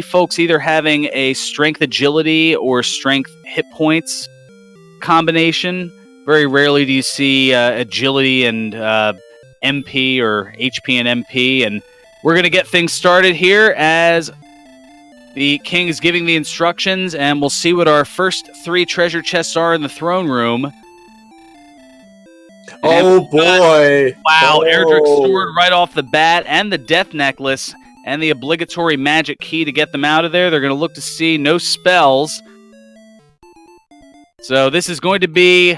folks either having a strength agility or strength hit points combination. Very rarely do you see agility and MP or HP and MP. And we're going to get things started here as the king is giving the instructions, and we'll see what our first 3 treasure chests are in the throne room. Oh, boy. Wow, oh. Erdrick's sword right off the bat, and the death necklace, and the obligatory magic key to get them out of there. They're going to look to see no spells. So this is going to be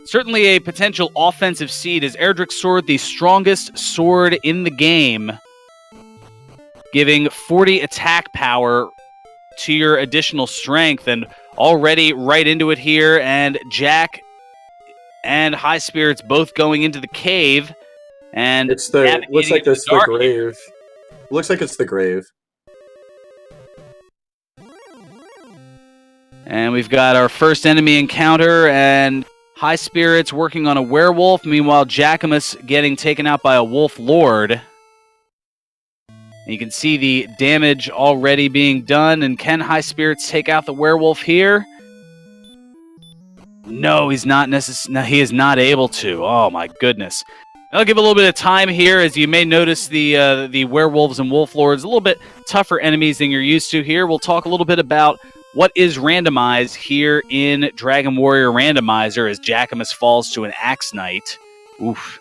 certainly a potential offensive seed, as Erdrick's sword, the strongest sword in the game, giving 40 attack power to your additional strength, and already right into it here, and Jack and HighSpirits both going into the cave, and looks like it's the grave. Looks like it's the grave. And we've got our first enemy encounter, and HighSpirits working on a werewolf. Meanwhile, Jackimus getting taken out by a wolf lord. And you can see the damage already being done. And can HighSpirits take out the werewolf here? No, he's not no, he is not able to. Oh my goodness. I'll give a little bit of time here, as you may notice the werewolves and wolf lords a little bit tougher enemies than you're used to here. We'll talk a little bit about what is randomized here in Dragon Warrior Randomizer, as Jackimus falls to an Axe Knight. Oof.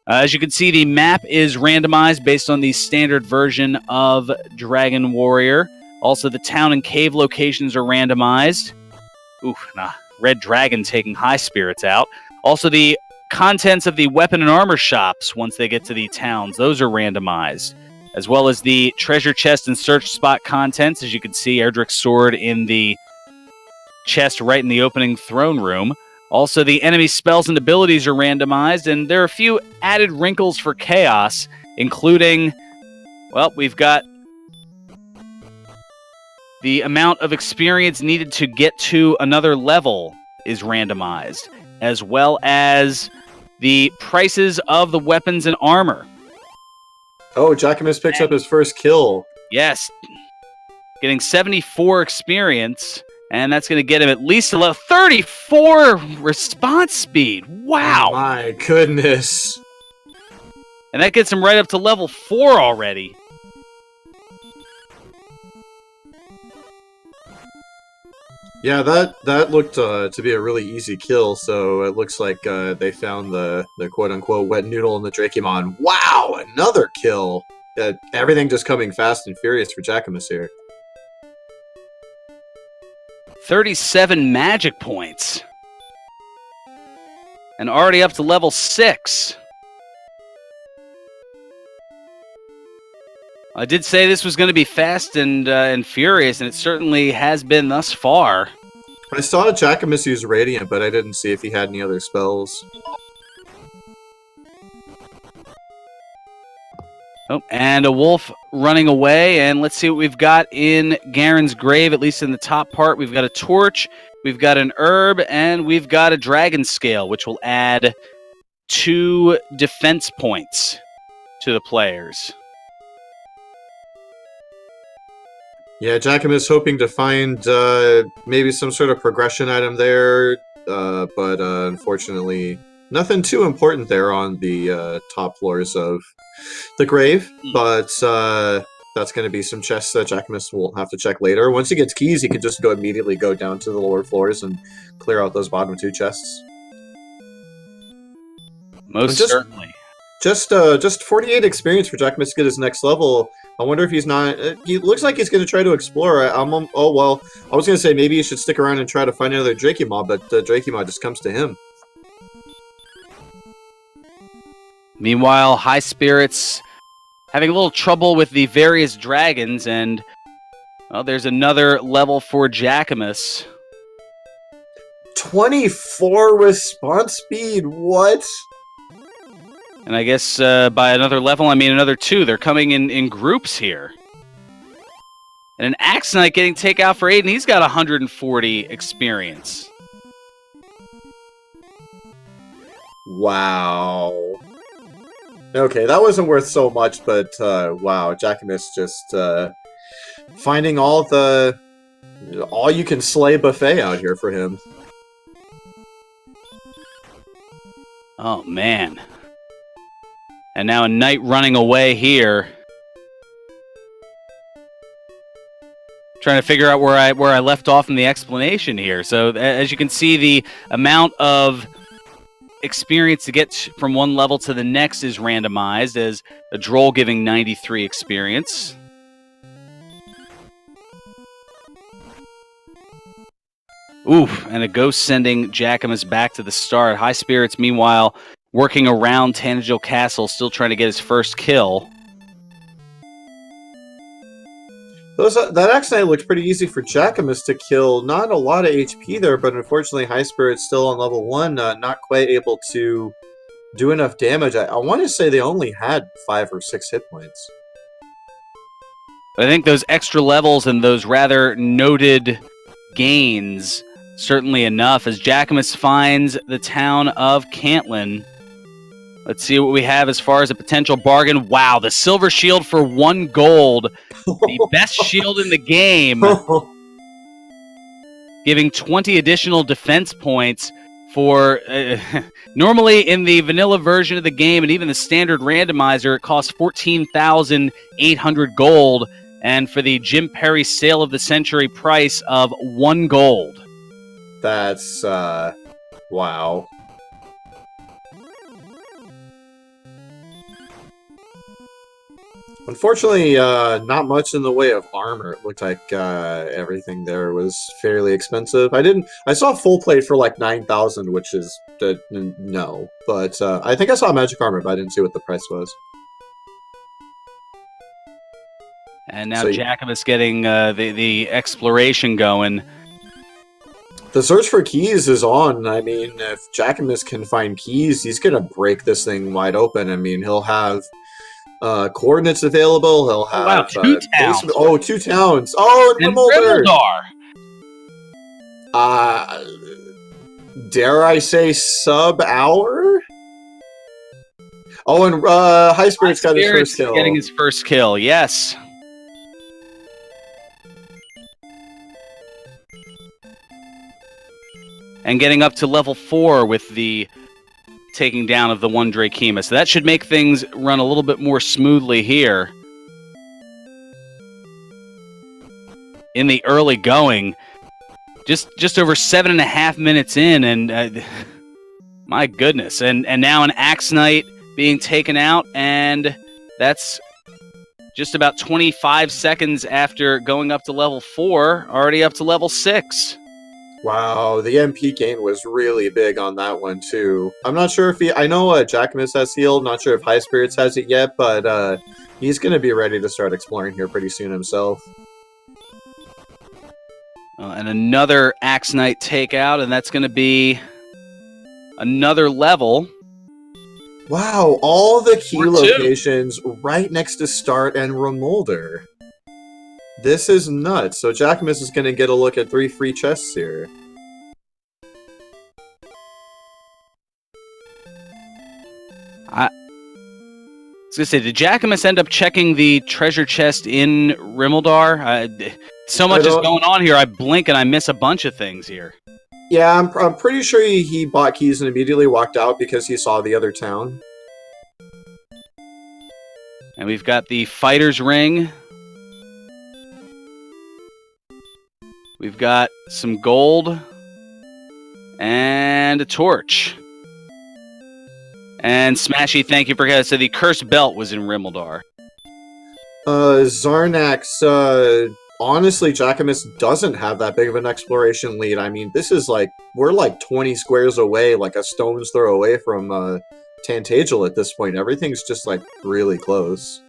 As you can see, the map is randomized based on the standard version of Dragon Warrior. Also, the town and cave locations are randomized. Oof, nah. Red Dragon taking HighSpirits out. Also, the contents of the weapon and armor shops, once they get to the towns, those are randomized, as well as the treasure chest and search spot contents. As you can see, Erdrick's sword in the chest right in the opening throne room. Also, the enemy spells and abilities are randomized, and there are a few added wrinkles for chaos, including, well, we've got the amount of experience needed to get to another level is randomized, as well as the prices of the weapons and armor. Oh, Jackimus picks up his first kill. Yes. Getting 74 experience, and that's going to get him at least a level 34 response speed. Wow. Oh my goodness. And that gets him right up to level 4 already. Yeah, that looked to be a really easy kill, so it looks like they found the quote-unquote wet noodle in the Dracumon. Wow, another kill! Everything just coming fast and furious for Jackimus here. 37 magic points. And already up to level 6. I did say this was going to be fast and furious, and it certainly has been thus far. I saw Jackimus use Radiant, but I didn't see if he had any other spells. Oh, and a wolf running away, and let's see what we've got in Garen's grave, at least in the top part. We've got a torch, we've got an herb, and we've got a dragon scale, which will add 2 defense points to the players. Yeah, Jackimus hoping to find maybe some sort of progression item there, but unfortunately nothing too important there on the top floors of the grave. But that's going to be some chests that Jackimus will have to check later. Once he gets keys, he can just immediately go down to the lower floors and clear out those bottom 2 chests. Most certainly. Just 48 experience for Jackimus to get his next level. I wonder if he's not... he looks like he's going to try to explore. Oh, well, I was going to say maybe he should stick around and try to find another Dracumon, but the Dracumon just comes to him. Meanwhile, HighSpirits having a little trouble with the various dragons, and well, there's another level for Jackimus. 24 response speed, what? And I guess by another level, I mean another 2. They're coming in groups here. And an Axe Knight getting takeout for Aiden. He's got 140 experience. Wow. Okay, that wasn't worth so much, but wow, Jackimus just finding all you can slay buffet out here for him. Oh, man. And now a knight running away here. Trying to figure out where I left off in the explanation here. So as you can see, the amount of experience to get from one level to the next is randomized, as a droll giving 93 experience. Oof, and a ghost sending Jackimus back to the start. HighSpirits, meanwhile, working around Tangential Castle, still trying to get his first kill. That Axe Knight looked pretty easy for Jackimus to kill. Not a lot of HP there, but unfortunately HighSpirits still on level 1, not quite able to do enough damage. I want to say they only had 5 or 6 hit points. I think those extra levels and those rather noted gains certainly enough as Jackimus finds the town of Cantlin. Let's see what we have as far as a potential bargain. Wow, the silver shield for 1 gold. The best shield in the game. Giving 20 additional defense points for... normally in the vanilla version of the game and even the standard randomizer, it costs 14,800 gold. And for the Jim Perry Sale of the Century price of 1 gold. That's, wow. Unfortunately, not much in the way of armor. It looked like everything there was fairly expensive. I saw full plate for like 9,000, which is no. But I think I saw magic armor, but I didn't see what the price was. And now Jackimus getting the exploration going. The search for keys is on. I mean, if Jackimus can find keys, he's going to break this thing wide open. I mean, he'll have coordinates available. He'll have 2 towns. 2 towns. Oh, and Remildar. Dare I say sub-hour? Oh, and HighSpirits got his first kill. Getting his first kill, yes. And getting up to level 4 with the taking down of the 1 Drakeema. So that should make things run a little bit more smoothly here. In the early going, just over 7.5 minutes in, and my goodness. And now an Axe Knight being taken out, and that's just about 25 seconds after going up to level 4, already up to level 6. Wow, the MP gain was really big on that one, too. I'm not sure if I know Jackimus has healed, not sure if HighSpirits has it yet, but he's going to be ready to start exploring here pretty soon himself. And another Axe Knight takeout, and that's going to be another level. Wow, all the key locations right next to Start and Remolder. This is nuts. So Jackimus is going to get a look at 3 free chests here. I was going to say, did Jackimus end up checking the treasure chest in Remildar? So much is going on here, I blink and I miss a bunch of things here. Yeah, I'm pretty sure he bought keys and immediately walked out because he saw the other town. And we've got the Fighter's Ring. We've got some gold and a torch. And Smashy, thank you for that. So the Cursed Belt was in Remildar. Zarnax, honestly, Jackimus doesn't have that big of an exploration lead. I mean, this is like, we're like 20 squares away, like a stone's throw away from Tantagel at this point. Everything's just like really close.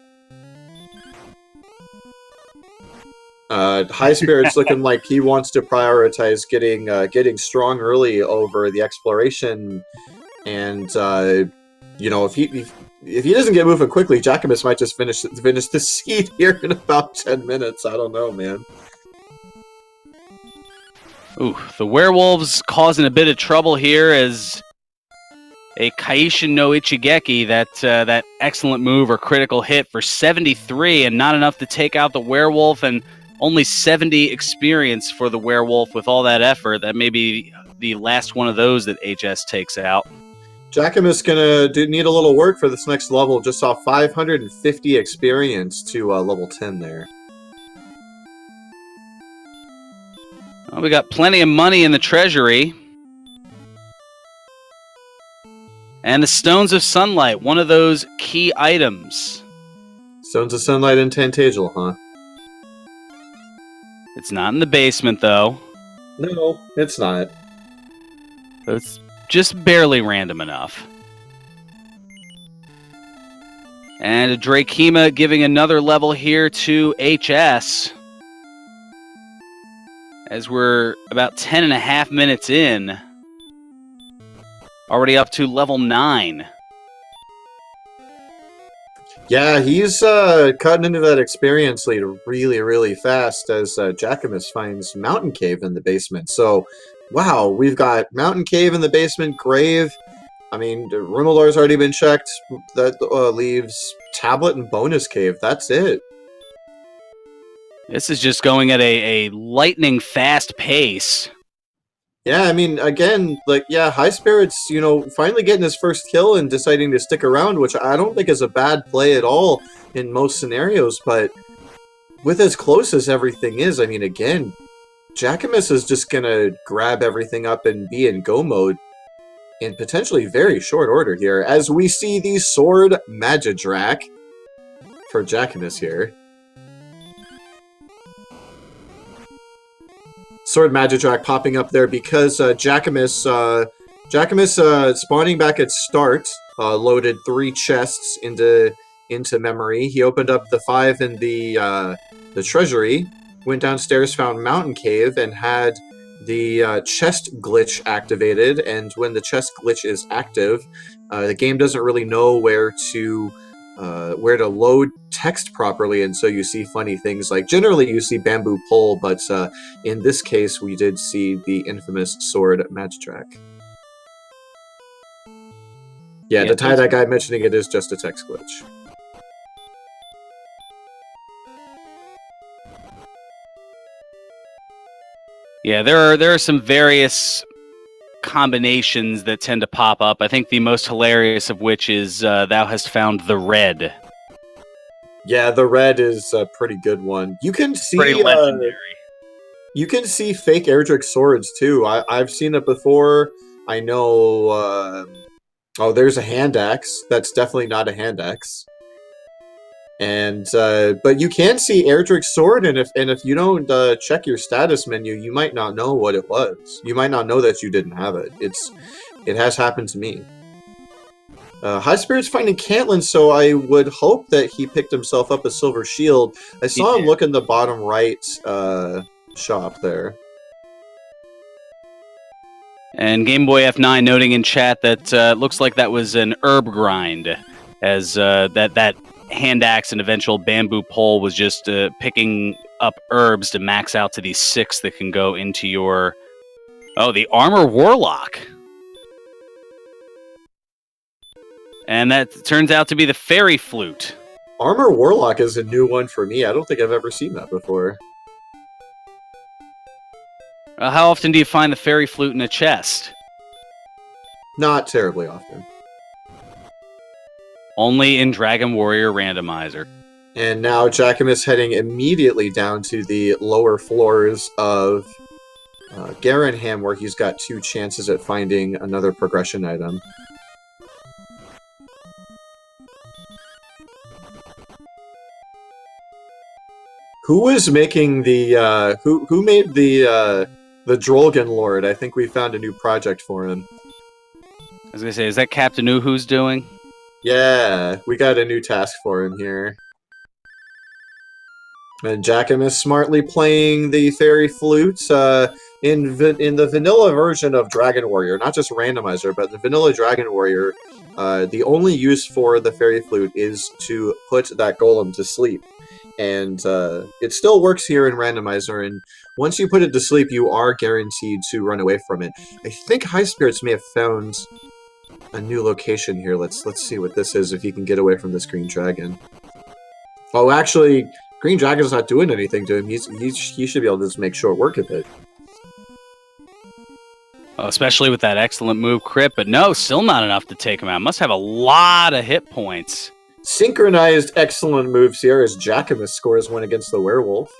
HighSpirits looking like he wants to prioritize getting strong early over the exploration, and you know, if he doesn't get moving quickly, Jackimus might just finish the seed here in about 10 minutes. I don't know, man. Ooh, the werewolves causing a bit of trouble here as a Kaishin no Ichigeki, that excellent move or critical hit for 73, and not enough to take out the werewolf. And only 70 experience for the werewolf with all that effort. That may be the last one of those that HS takes out. Jackimus gonna need a little work for this next level. Just saw 550 experience to level 10 there. Well, we got plenty of money in the treasury. And the Stones of Sunlight, one of those key items. Stones of Sunlight and Tantagel, huh? It's not in the basement, though. No, it's not. So it's just barely random enough. And a Drakema giving another level here to HS. As we're about 10.5 minutes in. Already up to level 9. Yeah, he's cutting into that experience lead really, really fast as Jackimus finds Mountain Cave in the basement. So, wow, we've got Mountain Cave in the basement, Grave. I mean, the Rumalor's already been checked. That leaves Tablet and Bonus Cave. That's it. This is just going at a lightning fast pace. Yeah, I mean, again, like, yeah, HighSpirits, you know, finally getting his first kill and deciding to stick around, which I don't think is a bad play at all in most scenarios, but with as close as everything is, I mean, again, Jackimus is just gonna grab everything up and be in go mode in potentially very short order here, as we see the Sword Magidrak for Jackimus here. Sword Magidrak popping up there because Jackimus spawning back at start loaded 3 chests into memory. He opened up the 5 in the treasury, went downstairs, found Mountain Cave, and had the chest glitch activated. And when the chest glitch is active, the game doesn't really know where to load text properly, and so you see funny things like, generally you see bamboo pole, but in this case we did see the infamous Sword Magidrak. Yeah, to tie that guy mentioning it is just a text glitch. Yeah, there are some various combinations that tend to pop up. I think the most hilarious of which is thou hast found the red. Yeah, the red is a pretty good one. You can see pretty legendary. You can see fake Erdrick swords too. I've seen it before. I know. Oh, there's a hand axe. That's definitely not a hand axe. And but you can see Erdrick's sword, and if you don't check your status menu, you might not know what it was. You might not know that you didn't have it. It has happened to me. HighSpirits finding Caitlyn, so I would hope that he picked himself up a silver shield. I saw him look in the bottom right shop there. And Game Boy F9 noting in chat that looks like that was an herb grind, as that hand axe and eventual bamboo pole was just picking up herbs to max out to these 6 that can go into your... Oh, the Armor Warlock. And that turns out to be the Fairy Flute. Armor Warlock is a new one for me. I don't think I've ever seen that before. How often do you find the Fairy Flute in a chest? Not terribly often. Only in Dragon Warrior Randomizer. And now Jackimus heading immediately down to the lower floors of Garenham, where he's got 2 chances at finding another progression item. Who was making the who made the Drolgan Lord? I think we found a new project for him. I was gonna say, is that Captain Uhu's doing? Yeah, we got a new task for him here. And Jackimus smartly playing the Fairy Flute in the vanilla version of Dragon Warrior, not just Randomizer, but the vanilla Dragon Warrior. The only use for the Fairy Flute is to put that golem to sleep. And it still works here in Randomizer, and once you put it to sleep, you are guaranteed to run away from it. I think HighSpirits may have found a new location here. Let's see what this is, if you can get away from this green dragon. Oh, actually, Green Dragon's not doing anything to him. He should be able to just make short work of it. Especially with that excellent move crit, but no, still not enough to take him out. Must have a lot of hit points. Synchronized excellent moves here as Jackimus scores one against the werewolf.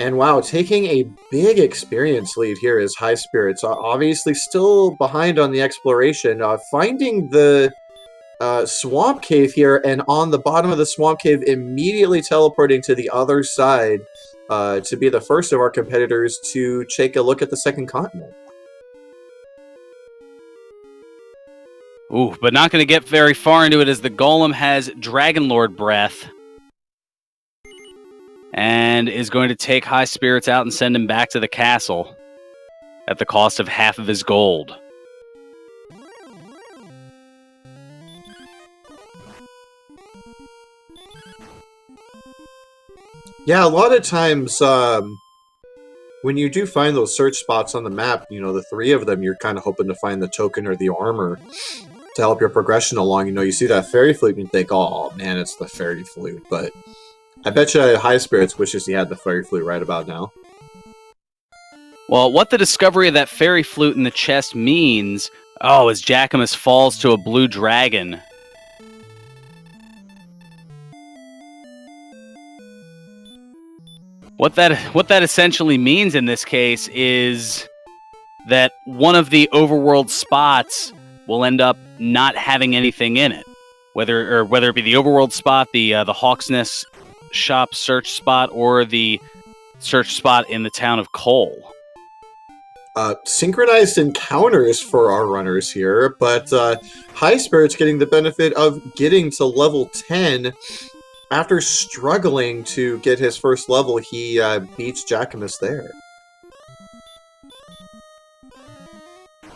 And wow, taking a big experience lead here is HighSpirits. Obviously still behind on the exploration. Finding the swamp cave here, and on the bottom of the swamp cave, immediately teleporting to the other side to be the first of our competitors to take a look at the second continent. Ooh, but not going to get very far into it as the Golem has Dragon Lord Breath and is going to take HighSpirits out and send him back to the castle at the cost of half of his gold. Yeah, a lot of times when you do find those search spots on the map, you know, the three of them, you're kind of hoping to find the token or the armor to help your progression along. You know, you see that fairy flute and you think, oh man, it's the fairy flute. But I bet you HighSpirits wishes he had the fairy flute right about now. Well, what the discovery of that fairy flute in the chest means, as Jackimus falls to a blue dragon. What that essentially means in this case is that one of the overworld spots will end up not having anything in it, whether it be the overworld spot, the Hawk's Nest shop search spot, or the search spot in the town of Cole. Synchronized encounters for our runners here, but HighSpirits getting the benefit of getting to level 10. After struggling to get his first level, he beats Jackimus there.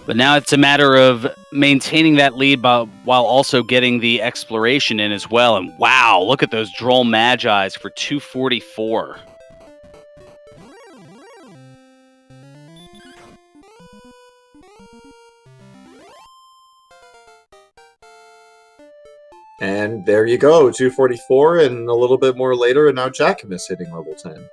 But now it's a matter of maintaining that lead while also getting the exploration in as well. And wow, look at those Droll Magi's for 244. And there you go, 244, and a little bit more later, and now Jackimus hitting level 10.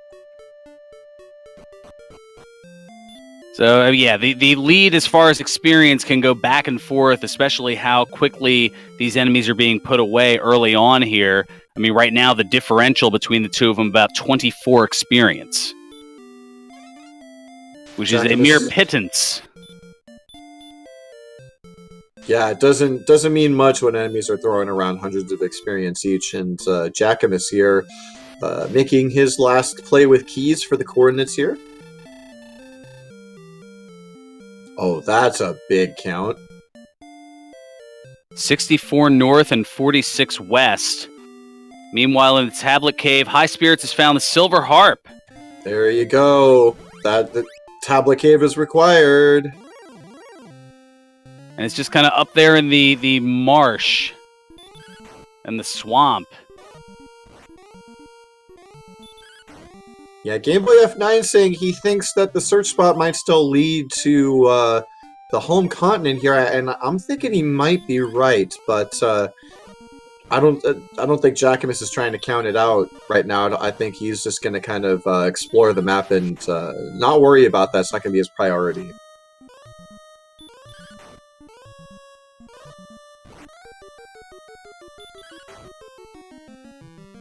So, yeah, the lead as far as experience can go back and forth, especially how quickly these enemies are being put away early on here. I mean, right now, the differential between the two of them about 24 experience, which is a mere pittance. Yeah, it doesn't mean much when enemies are throwing around hundreds of experience each, and Jackimus here making his last play with keys for the coordinates here. Oh, that's a big count. 64 north and 46 west. Meanwhile, in the tablet cave, HighSpirits has found the silver harp. There you go. The tablet cave is required. And it's just kind of up there in the marsh and the swamp. Yeah, Gameboy F9 saying he thinks that the search spot might still lead to the home continent here, and I'm thinking he might be right, but I don't think Jackimus is trying to count it out right now. I think he's just going to kind of explore the map and not worry about that. It's not going to be his priority.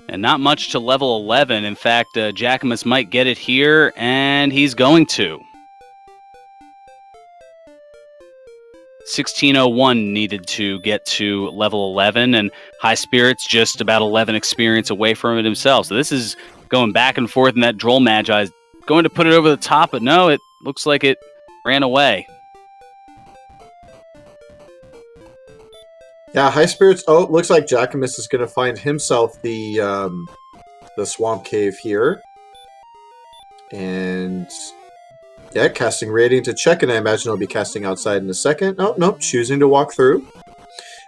And not much to level 11. In fact, Jackimus might get it here, and he's going to. 1601 needed to get to level 11, and HighSpirits just about 11 experience away from it himself. So this is going back and forth, and that Droll Magi is going to put it over the top, but no, it looks like it ran away. Yeah, HighSpirits. Oh, it looks like Jackimus is going to find himself the swamp cave here, and yeah, casting Radiant to check, and I imagine he'll be casting outside in a second. Oh, nope, choosing to walk through.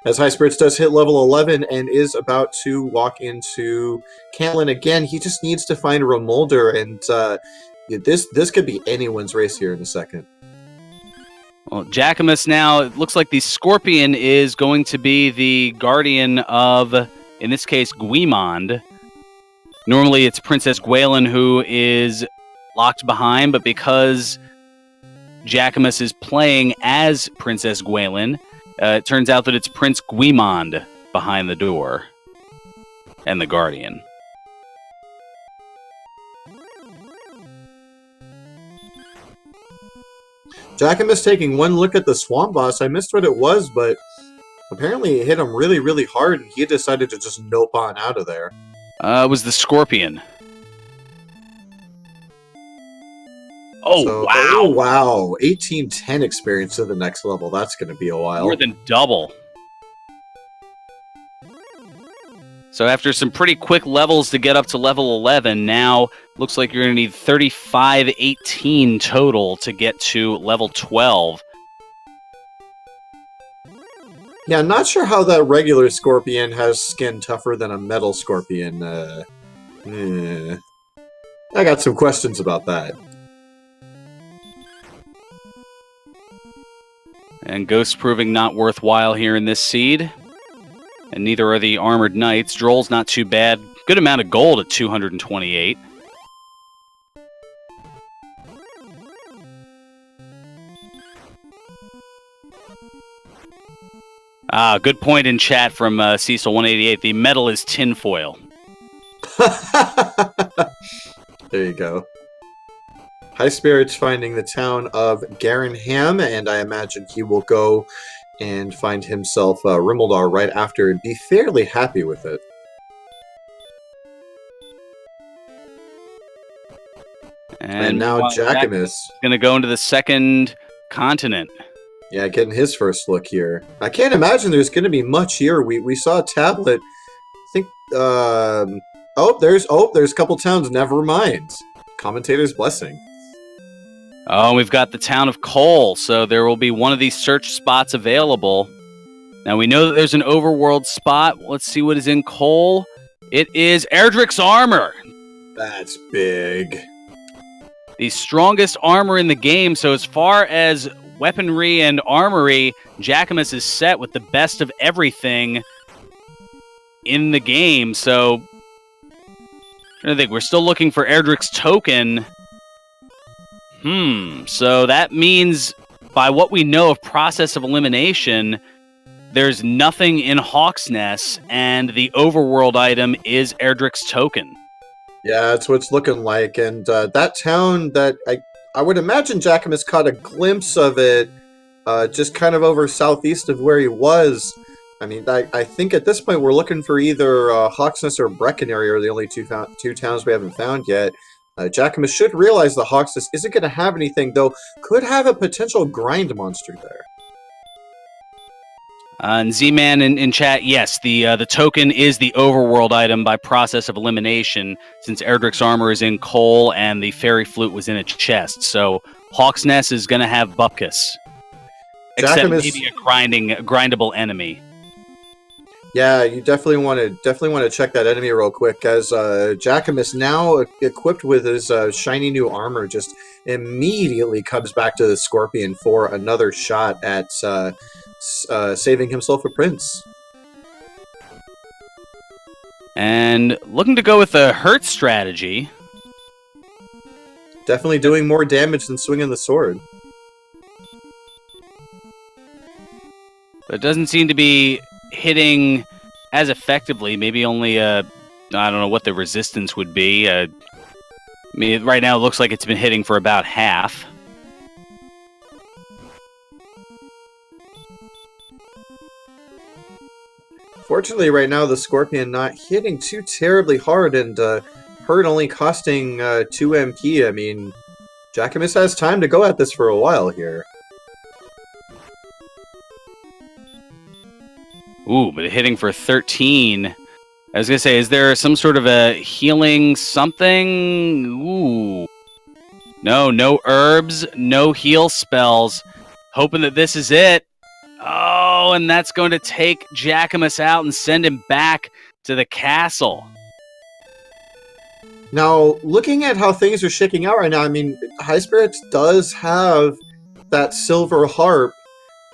As HighSpirits does hit level 11 and is about to walk into Cantlin again. He just needs to find Remolder, and this could be anyone's race here in a second. Well, Jackimus now, it looks like the Scorpion is going to be the guardian of, in this case, Guimond. Normally it's Princess Gwalen who is locked behind, but because Jackimus is playing as Princess Gwalen, it turns out that it's Prince Guimond behind the door and the guardian. Jackimus taking one look at the Swamp Boss. I missed what it was, but apparently it hit him really, really hard, and he decided to just nope on out of there. It was the Scorpion. Oh, So, wow. Oh, wow. 1810 experience to the next level. That's going to be a while. More than double. So after some pretty quick levels to get up to level 11, now looks like you're going to need 3518 total to get to level 12. Yeah, I'm not sure how that regular Scorpion has skin tougher than a metal Scorpion. I got some questions about that. And Ghosts proving not worthwhile here in this seed. And neither are the Armored Knights. Droll's not too bad. Good amount of gold at 228. Good point in chat from Cecil188. The metal is tinfoil. There you go. HighSpirits finding the town of Garenham, and I imagine he will go and find himself Rimmildar right after and be fairly happy with it. And now Jackimus is going to go into the second continent. Yeah, getting his first look here. I can't imagine there's going to be much here. We saw a tablet. I think. There's a couple towns. Never mind. Commentator's blessing. Oh, we've got the town of Cole, so there will be one of these search spots available. Now, we know that there's an overworld spot. Let's see what is in Cole. It is Erdrick's armor. That's big. The strongest armor in the game, so as far as weaponry and armory, Jackimus is set with the best of everything in the game, so I think we're still looking for Erdrick's token. So that means, by what we know of process of elimination, there's nothing in Hawksnest, and the overworld item is Erdrick's token. Yeah, that's what it's looking like, and that town that I would imagine Jackimus caught a glimpse of it just kind of over southeast of where he was. I mean, I think at this point we're looking for either Hawksnest or Breckenary are the only two towns we haven't found yet. Jackimus should realize the Hawksnest isn't going to have anything, though could have a potential grind monster there. And Z-Man in chat, yes, the token is the overworld item by process of elimination, since Erdrick's armor is in Cole and the fairy flute was in a chest. So Hawksnest is going to have Bupkis, except maybe a grindable enemy. Yeah, you definitely want to check that enemy real quick, as Jackimus, now equipped with his shiny new armor, just immediately comes back to the Scorpion for another shot at saving himself a prince. And looking to go with a hurt strategy. Definitely doing more damage than swinging the sword. But it doesn't seem to be hitting as effectively. Maybe only I don't know what the resistance would be. I mean, right now it looks like it's been hitting for about half. Fortunately, right now the Scorpion not hitting too terribly hard, and hurt only costing 2 MP. I mean, Jackimus has time to go at this for a while here. Ooh, but hitting for 13. I was going to say, is there some sort of a healing something? Ooh. No herbs, no heal spells. Hoping that this is it. Oh, and that's going to take Jackimus out and send him back to the castle. Now, looking at how things are shaking out right now, I mean, HighSpirits does have that silver harp.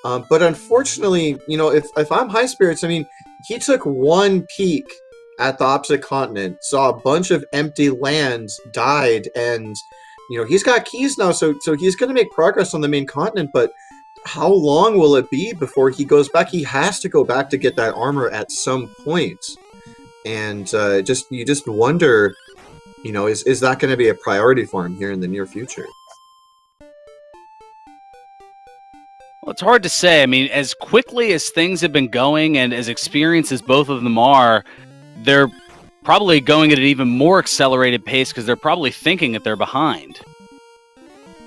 But unfortunately, you know, if I'm HighSpirits, I mean, he took one peek at the opposite continent, saw a bunch of empty lands, died, and you know he's got keys now, so he's going to make progress on the main continent. But how long will it be before he goes back? He has to go back to get that armor at some point, and you just wonder, you know, is that going to be a priority for him here in the near future? Well, it's hard to say. I mean, as quickly as things have been going and as experienced as both of them are, they're probably going at an even more accelerated pace because they're probably thinking that they're behind.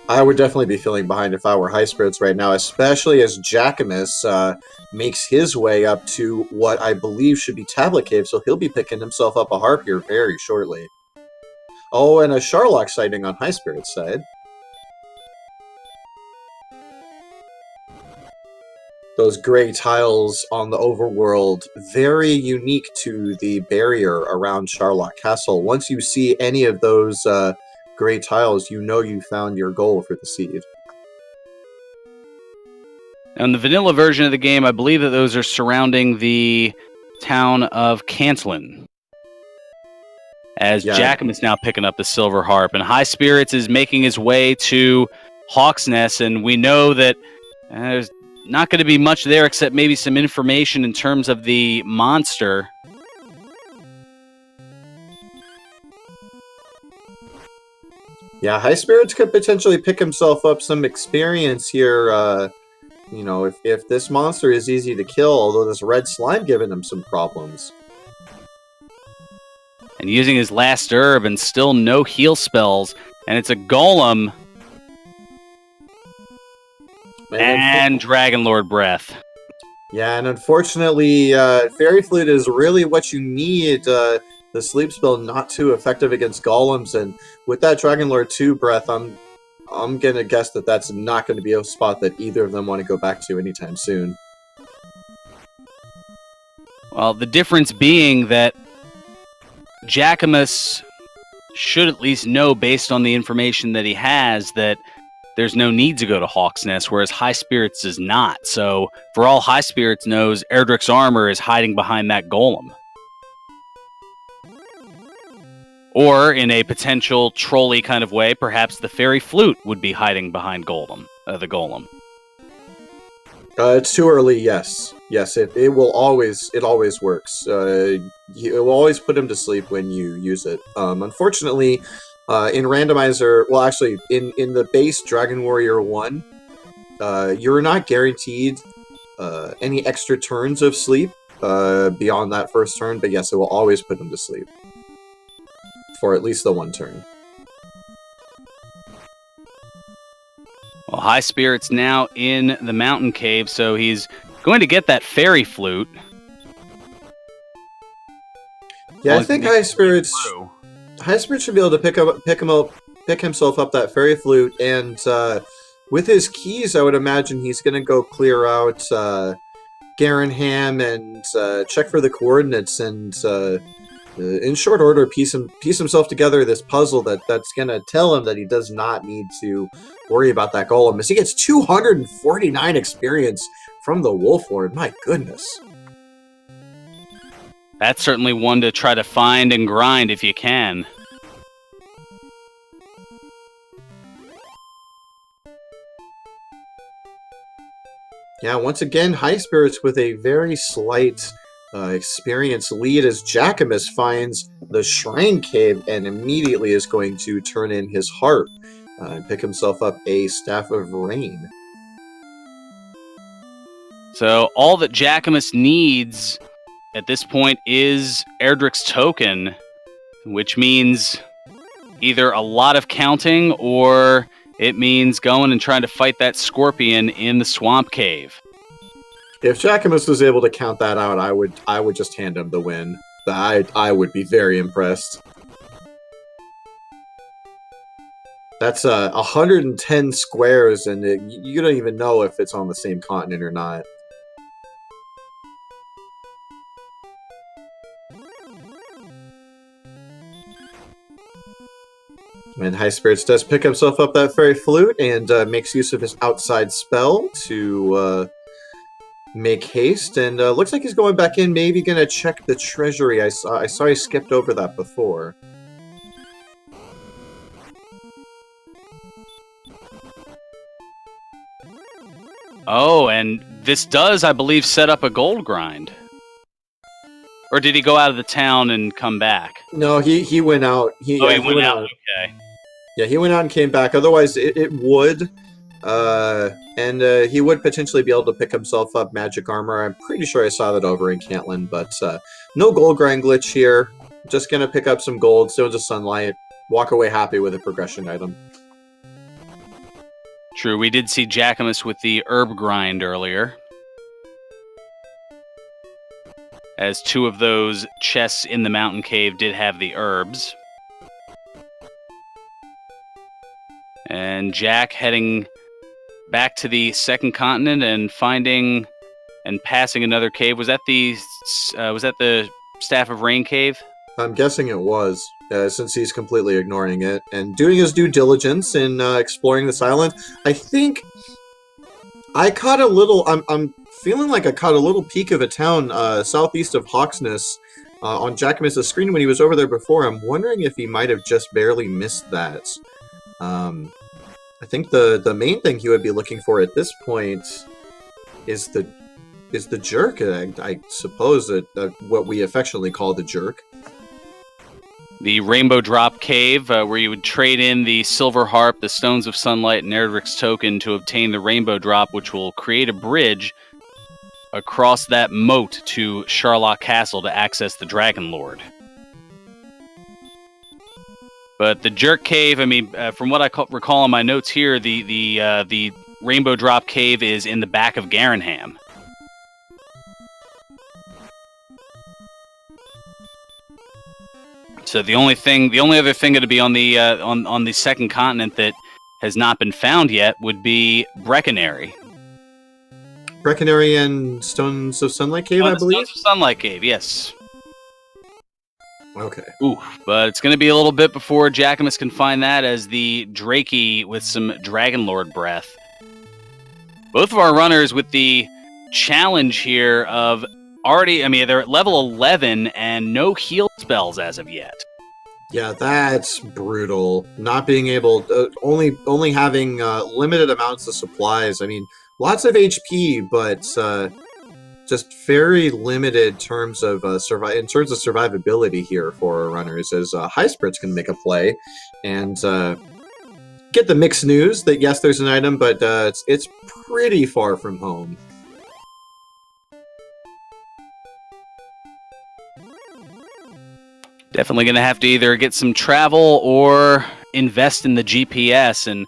I would definitely be feeling behind if I were HighSpirits right now, especially as Jackimus makes his way up to what I believe should be Tablet Cave, so he'll be picking himself up a harp here very shortly. Oh, and a Sharlock sighting on HighSpirits' side. Those gray tiles on the overworld, very unique to the barrier around Sharlock Castle. Once you see any of those gray tiles, you know you found your goal for the seed. Now, in the vanilla version of the game, I believe that those are surrounding the town of Cantlin. As Jackimus now picking up the silver harp, and HighSpirits is making his way to Hawksnest, and we know that there's not going to be much there except maybe some information in terms of the monster. Yeah, HighSpirits could potentially pick himself up some experience here. You know, if this monster is easy to kill, although this red slime giving him some problems. And using his last herb and still no heal spells. And it's a golem. And Dragon Lord Breath. Yeah, and unfortunately, Fairy Flute is really what you need. The sleep spell not too effective against golems, and with that Dragon Lord 2 Breath, I'm gonna guess that that's not going to be a spot that either of them want to go back to anytime soon. Well, the difference being that Jackimus should at least know, based on the information that he has, that there's no need to go to Hawksnest, whereas HighSpirits does not. So, for all HighSpirits knows, Erdrick's armor is hiding behind that golem. Or, in a potential trolley kind of way, perhaps the Fairy Flute would be hiding behind the golem. It's too early, yes. Yes, it always works. It will always put him to sleep when you use it. Unfortunately, in Randomizer, well, actually, in the base Dragon Warrior 1, you're not guaranteed any extra turns of sleep beyond that first turn, but yes, it will always put him to sleep. For at least the one turn. Well, HighSpirits now in the mountain cave, so he's going to get that Fairy Flute. Yeah, I think HighSpirits should be able to pick himself up that Fairy Flute, and with his keys, I would imagine he's going to go clear out Garenham and check for the coordinates, and in short order, piece himself together this puzzle that's going to tell him that he does not need to worry about that golem, as he gets 249 experience from the Wolf Lord. My goodness. That's certainly one to try to find and grind if you can. Yeah, once again, HighSpirits with a very slight experience lead as Jackimus finds the Shrine Cave and immediately is going to turn in his harp and pick himself up a Staff of Rain. So all that Jackimus needs at this point is Erdrick's token, which means either a lot of counting or it means going and trying to fight that scorpion in the Swamp Cave. If Jackimus was able to count that out, I would just hand him the win. I would be very impressed. That's 110 squares, and you don't even know if it's on the same continent or not. And HighSpirits does pick himself up that fairy flute and makes use of his outside spell to make haste. And looks like he's going back in, maybe going to check the treasury. I saw he skipped over that before. Oh, and this does, I believe, set up a gold grind. Or did he go out of the town and come back? No, he went out. He went out. Okay. Yeah, he went out and came back. Otherwise, it would. And he would potentially be able to pick himself up magic armor. I'm pretty sure I saw that over in Cantlin, but no gold grind glitch here. Just going to pick up some gold, Stones of Sunlight, walk away happy with a progression item. True, we did see Jackimus with the herb grind earlier. As 2 of those chests in the mountain cave did have the herbs. And Jack heading back to the second continent and finding and passing another cave. Was that the Staff of Rain cave? I'm guessing it was, since he's completely ignoring it and doing his due diligence in exploring this island. I think I caught a little. I'm feeling like I caught a little peek of a town southeast of Hawksness on Jackimus' screen when he was over there before. I'm wondering if he might have just barely missed that. I think the main thing he would be looking for at this point is the jerk. I suppose what we affectionately call the jerk. The Rainbow Drop Cave, where you would trade in the Silver Harp, the Stones of Sunlight, and Erdrick's Token to obtain the Rainbow Drop, which will create a bridge across that moat to Sharlock Castle to access the Dragon Lord. But the Jerk Cave, I mean, from what I recall in my notes here, the Rainbow Drop Cave is in the back of Garanham. So the only other thing to be on the second continent that has not been found yet would be Brecconary. Brecconary and Stones of Sunlight Cave, I believe? Stones of Sunlight Cave, yes. Okay. Ooh, but it's going to be a little bit before Jackimus can find that, as the Drakey with some Dragon Lord breath. Both of our runners with the challenge here of already, I mean, they're at level 11 and no heal spells as of yet. Yeah, that's brutal. Not being able, only having limited amounts of supplies. I mean, lots of HP, but just very limited terms of in terms of survivability here for our runners. As HighSpirits can make a play and get the mixed news that yes, there's an item, but it's pretty far from home. Definitely going to have to either get some travel or invest in the GPS, and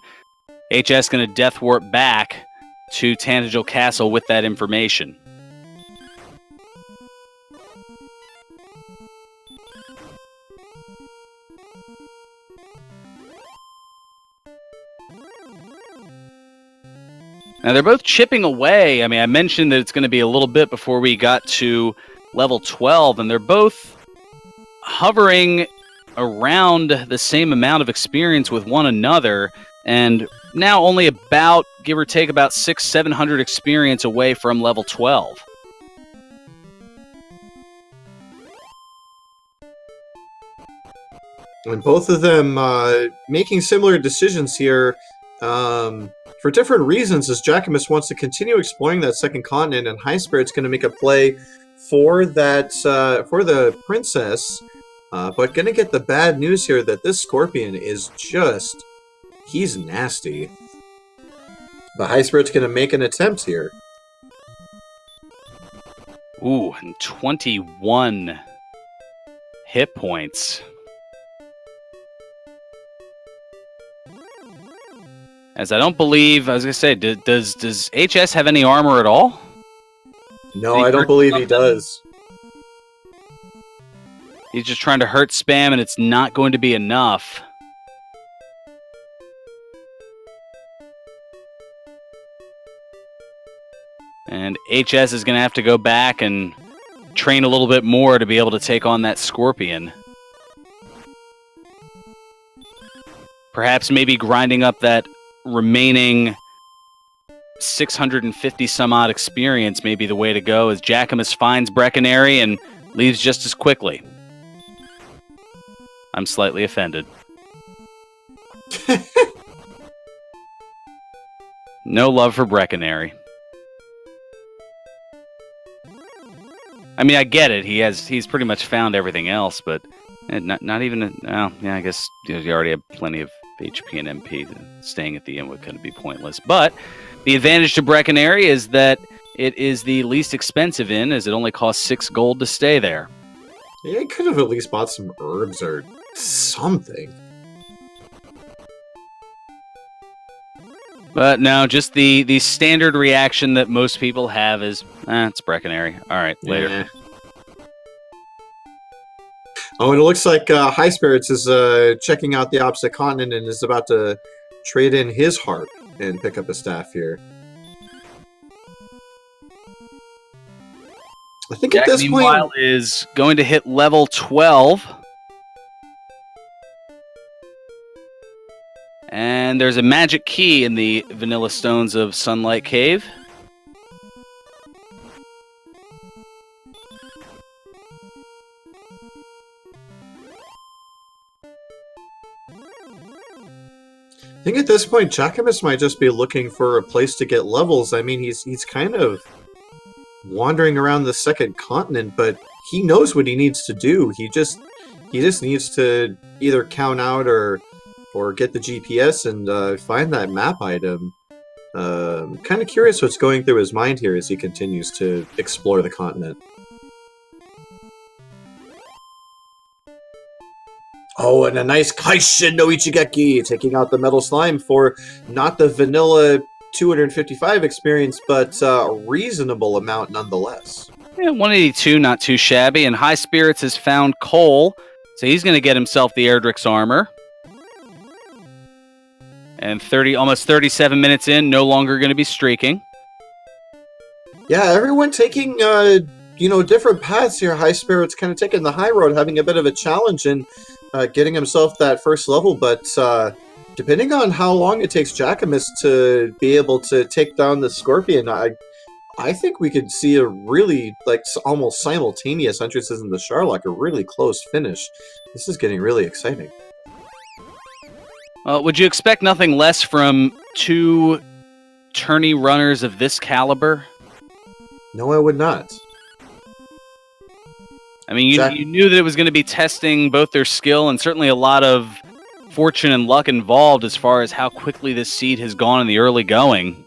HS going to death warp back to Tanagal Castle with that information. Now they're both chipping away. I mean, I mentioned that it's going to be a little bit before we got to level 12, and they're both hovering around the same amount of experience with one another, and now only about, give or take, about 600-700 experience away from level 12. And both of them making similar decisions here for different reasons, as Jackimus wants to continue exploring that second continent, and HighSpirits going to make a play for that for the princess. But gonna get the bad news here that this Scorpion is just, he's nasty. But HighSpirits gonna make an attempt here. Ooh, and 21 hit points. As I don't believe, I was gonna say, does HS have any armor at all? No, I don't believe he does. He's just trying to hurt spam, and it's not going to be enough. And HS is going to have to go back and train a little bit more to be able to take on that Scorpion. Perhaps maybe grinding up that remaining 650 some odd experience may be the way to go, as Jackimus finds Breckenary and leaves just as quickly. I'm slightly offended. No love for Breckenary. I mean, I get it. He's pretty much found everything else, but not even. Well, yeah, I guess you already have plenty of HP and MP. Staying at the inn would kind of be pointless. But the advantage to Breckenary is that it is the least expensive inn, as it only costs 6 gold to stay there. Yeah, he could have at least bought some herbs or something. But no, just the standard reaction that most people have is, it's Breckenary. All right, later. Yeah. Oh, and it looks like HighSpirits is checking out the opposite continent and is about to trade in his harp and pick up a staff here. I think Jack, at this meanwhile, point is going to hit level 12. And there's a magic key in the Vanilla Stones of Sunlight Cave. I think at this point, Jackimus might just be looking for a place to get levels. I mean, he's kind of wandering around the second continent, but he knows what he needs to do. He just needs to either count out or get the GPS and find that map item. Kind of curious what's going through his mind here as he continues to explore the continent. Oh, and a nice Kaishin no Ichigeki, taking out the Metal Slime for not the vanilla 255 experience, but a reasonable amount nonetheless. Yeah, 182, not too shabby. And HighSpirits has found Cole, so he's going to get himself the Erdrick's armor. And almost 37 minutes in, no longer going to be streaking. Yeah, everyone taking different paths here. HighSpirits kind of taking the high road, having a bit of a challenge and getting himself that first level, but depending on how long it takes Jackimus to be able to take down the Scorpion, I think we could see a really, almost simultaneous entrances in the Sharlock, a really close finish. This is getting really exciting. Would you expect nothing less from 2 tourney runners of this caliber? No, I would not. I mean, you knew that it was going to be testing both their skill and certainly a lot of fortune and luck involved as far as how quickly this seed has gone in the early going.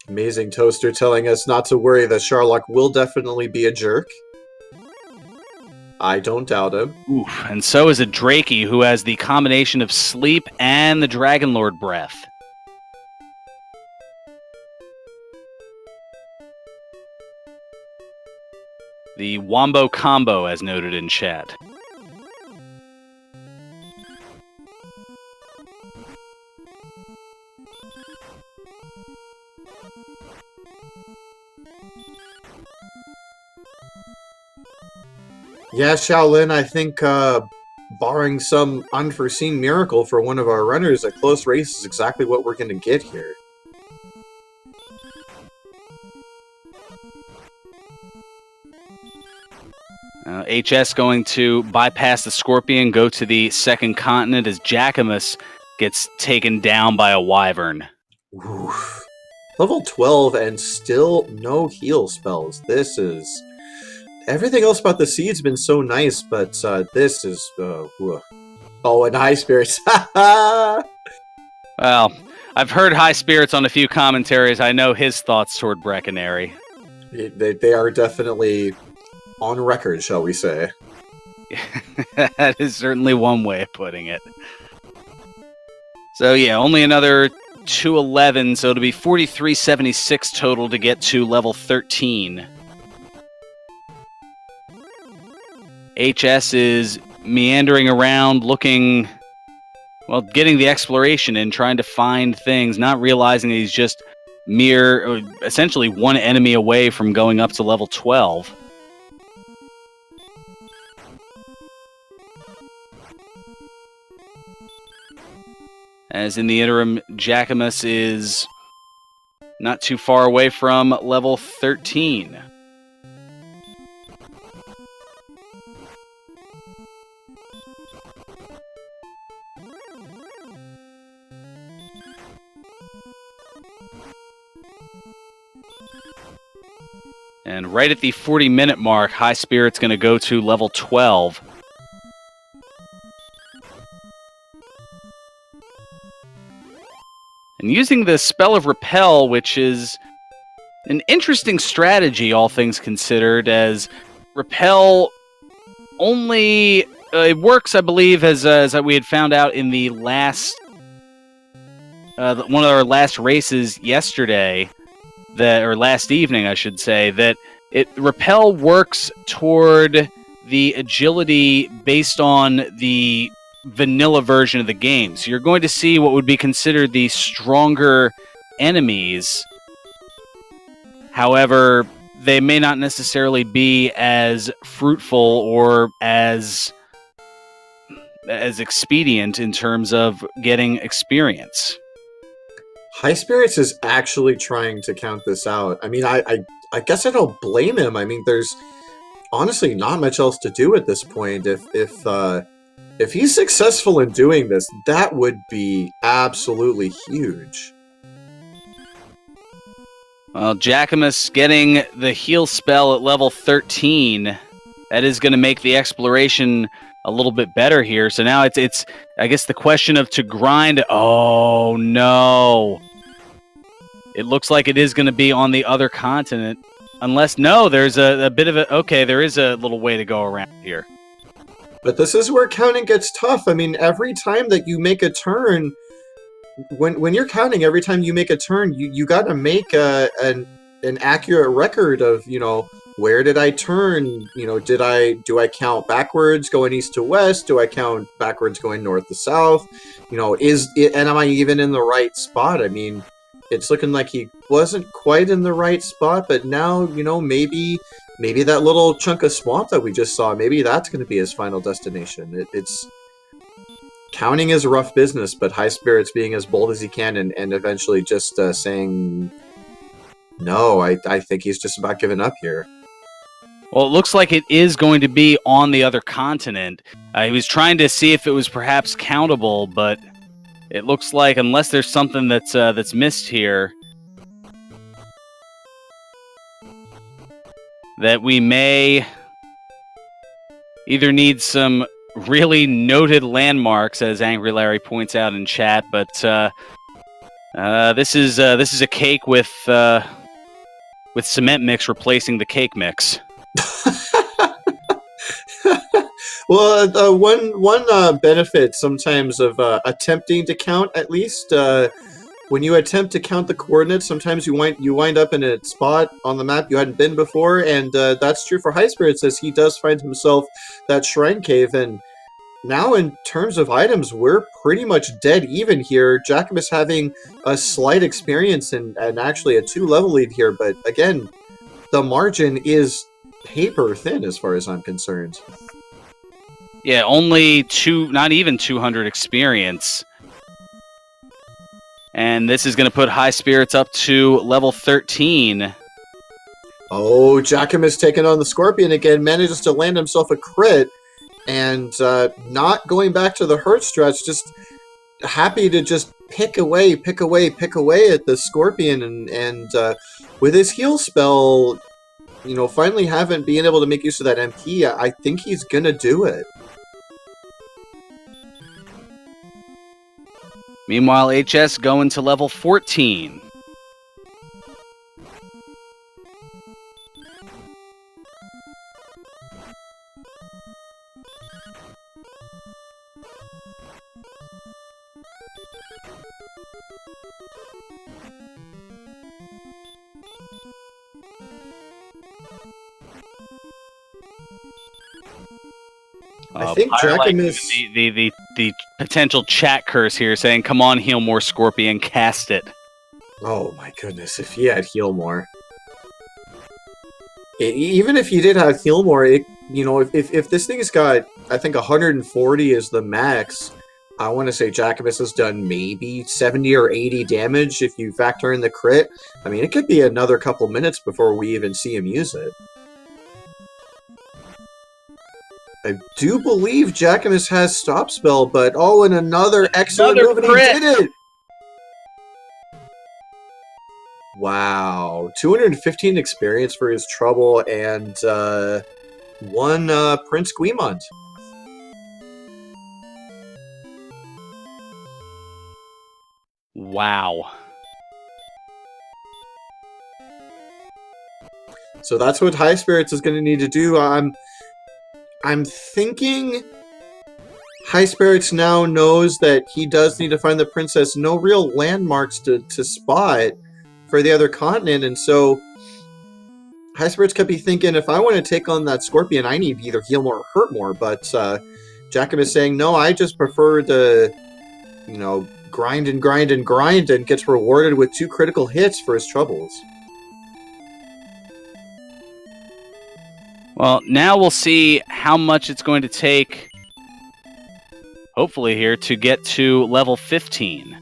Amazing Toaster telling us not to worry, that Sharlock will definitely be a jerk. I don't doubt him. Oof, and so is a Drakey, who has the combination of sleep and the Dragonlord breath. The Wombo combo, as noted in chat. Yeah, Shaolin, I think, barring some unforeseen miracle for one of our runners, a close race is exactly what we're going to get here. HS going to bypass the Scorpion, go to the second continent as Jackimus gets taken down by a Wyvern. Oof. Level 12 and still no heal spells. This is... Everything else about the seed's been so nice, but this is... Oh, and HighSpirits. Well, I've heard HighSpirits on a few commentaries. I know his thoughts toward Breckenary. They are definitely on record, shall we say. That is certainly one way of putting it. So yeah, only another 211, so it'll be 4376 total to get to level 13. HS is meandering around looking, well, getting the exploration in, trying to find things, not realizing that he's just essentially one enemy away from going up to level 12. As in the interim, Jackimus is not too far away from level 13. And right at the 40-minute mark, HighSpirits going to go to level 12. And using the spell of Repel, which is an interesting strategy, all things considered, as Repel only... it works, I believe, as we had found out in the last... one of our last races yesterday, or last evening, I should say, that Repel works toward the agility based on the vanilla version of the game. So you're going to see what would be considered the stronger enemies. However, they may not necessarily be as fruitful or as expedient in terms of getting experience. HighSpirits is actually trying to count this out. I mean, I guess I don't blame him. I mean, there's honestly not much else to do at this point. If he's successful in doing this, that would be absolutely huge. Well, Jackimus getting the heal spell at level 13, that is going to make the exploration a little bit better here. So now it's I guess the question of to grind. Oh no. It looks like it is going to be on the other continent. Unless, no, there's a bit of a... Okay, there is a little way to go around here. But this is where counting gets tough. I mean, every time that you make a turn... When you're counting, every time you make a turn, you got to make an accurate record of, you know, where did I turn? You know, do I count backwards going east to west? Do I count backwards going north to south? You know, and am I even in the right spot? I mean, it's looking like he wasn't quite in the right spot, but now, you know, maybe that little chunk of swamp that we just saw, maybe that's going to be his final destination. It's counting is rough business, but HighSpirits being as bold as he can and eventually just saying, no, I think he's just about giving up here. Well, it looks like it is going to be on the other continent. He was trying to see if it was perhaps countable, but it looks like, unless there's something that's missed here, that we may either need some really noted landmarks, as Angry Larry points out in chat, but this is a cake with cement mix replacing the cake mix. Well, one benefit sometimes of attempting to count, at least when you attempt to count the coordinates, sometimes you wind up in a spot on the map you hadn't been before, and that's true for HighSpirits, as he does find himself that shrine cave. And now, in terms of items, we're pretty much dead even here. Jackimus having a slight experience and actually a 2-level lead here, but again, the margin is paper thin as far as I'm concerned. Yeah, only not even 200 experience. And this is going to put HighSpirits up to level 13. Oh, Jackimus taking on the Scorpion again, manages to land himself a crit, and not going back to the hurt stretch, just happy to just pick away at the Scorpion, and with his heal spell, you know, finally being able to make use of that MP, I think he's going to do it. Meanwhile, HS going to level 14. I think Jackimus... the potential chat curse here saying, come on, heal more, Scorpion, cast it. Oh my goodness, if he had heal more. Even if he did have heal more, you know, if this thing has got, I think 140 is the max, I want to say Jackimus has done maybe 70 or 80 damage if you factor in the crit. I mean, it could be another couple minutes before we even see him use it. I do believe Jackimus has Stop Spell, but oh, and another excellent move, and he did it! Wow. 215 experience for his trouble, and one Prince Guimont. Wow. So that's what HighSpirits is going to need to do. I'm thinking HighSpirits now knows that he does need to find the princess. No real landmarks to spot for the other continent, and so HighSpirits could be thinking, if I want to take on that scorpion, I need to either heal more or hurt more. But Jackim is saying, no, I just prefer to, you know, grind and grind and grind, and gets rewarded with 2 critical hits for his troubles. Well, now we'll see how much it's going to take, hopefully here, to get to level 15.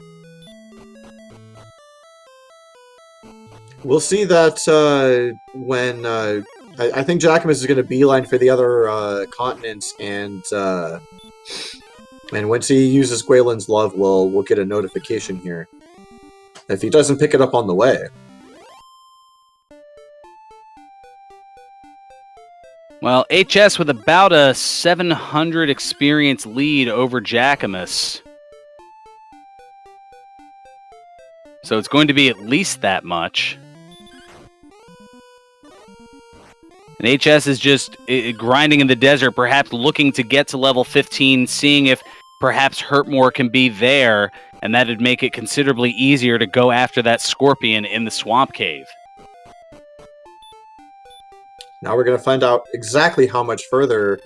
We'll see that when I think Jackimus is going to beeline for the other continents, and once he uses Gwaylin's Love, we'll get a notification here if he doesn't pick it up on the way. Well, HS with about a 700 experience lead over Jackimus. So it's going to be at least that much. And HS is just grinding in the desert, perhaps looking to get to level 15, seeing if perhaps Hurtmore can be there, and that would make it considerably easier to go after that scorpion in the swamp cave. Now we're going to find out exactly how much further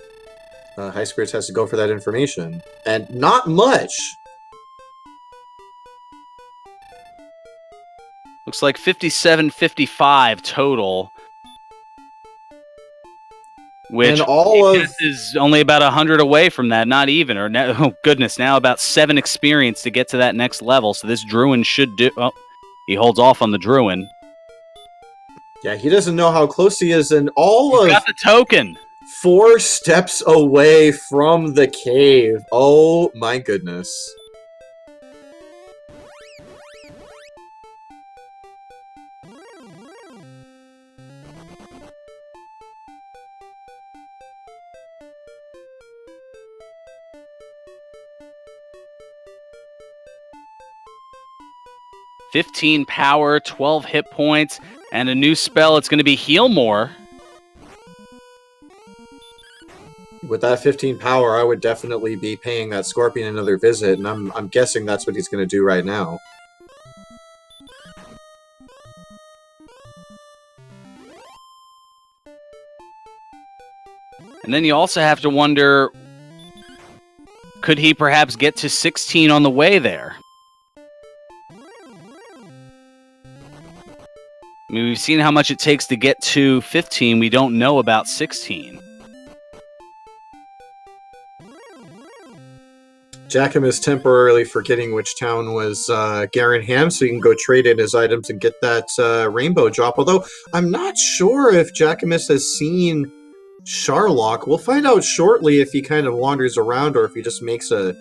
HighSpirits has to go for that information. And not much! Looks like 57-55 total. Which is only about 100 away from that, not even. Or oh goodness, now about 7 experience to get to that next level. So this Druin should do... Oh, he holds off on the Druin. Yeah, he doesn't know how close he is, and He's got the token! 4 steps away from the cave. Oh my goodness. $15 power, 12 hit points, and a new spell. It's going to be Heal More. With that 15 power, I would definitely be paying that Scorpion another visit, and I'm guessing that's what he's going to do right now. And then you also have to wonder, could he perhaps get to 16 on the way there? I mean, we've seen how much it takes to get to 15. We don't know about 16. Jackim is temporarily forgetting which town was Garenham, so he can go trade in his items and get that rainbow drop. Although, I'm not sure if Jackimus has seen Charlock. We'll find out shortly if he kind of wanders around or if he just makes a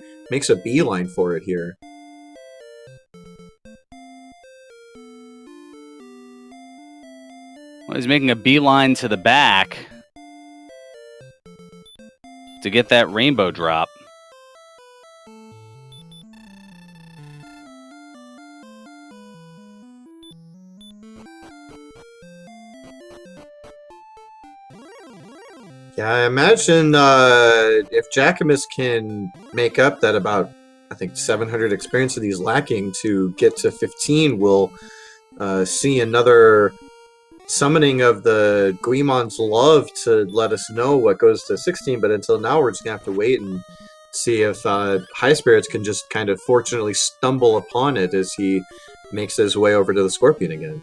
beeline for it here. Well, he's making a beeline to the back to get that rainbow drop. Yeah, I imagine if Jackimus can make up that about, I think, 700 experience that he's lacking to get to 15, we'll see another summoning of the Guimon's Love to let us know what goes to 16, but until now we're just going to have to wait and see if HighSpirits can just kind of fortunately stumble upon it as he makes his way over to the Scorpion again.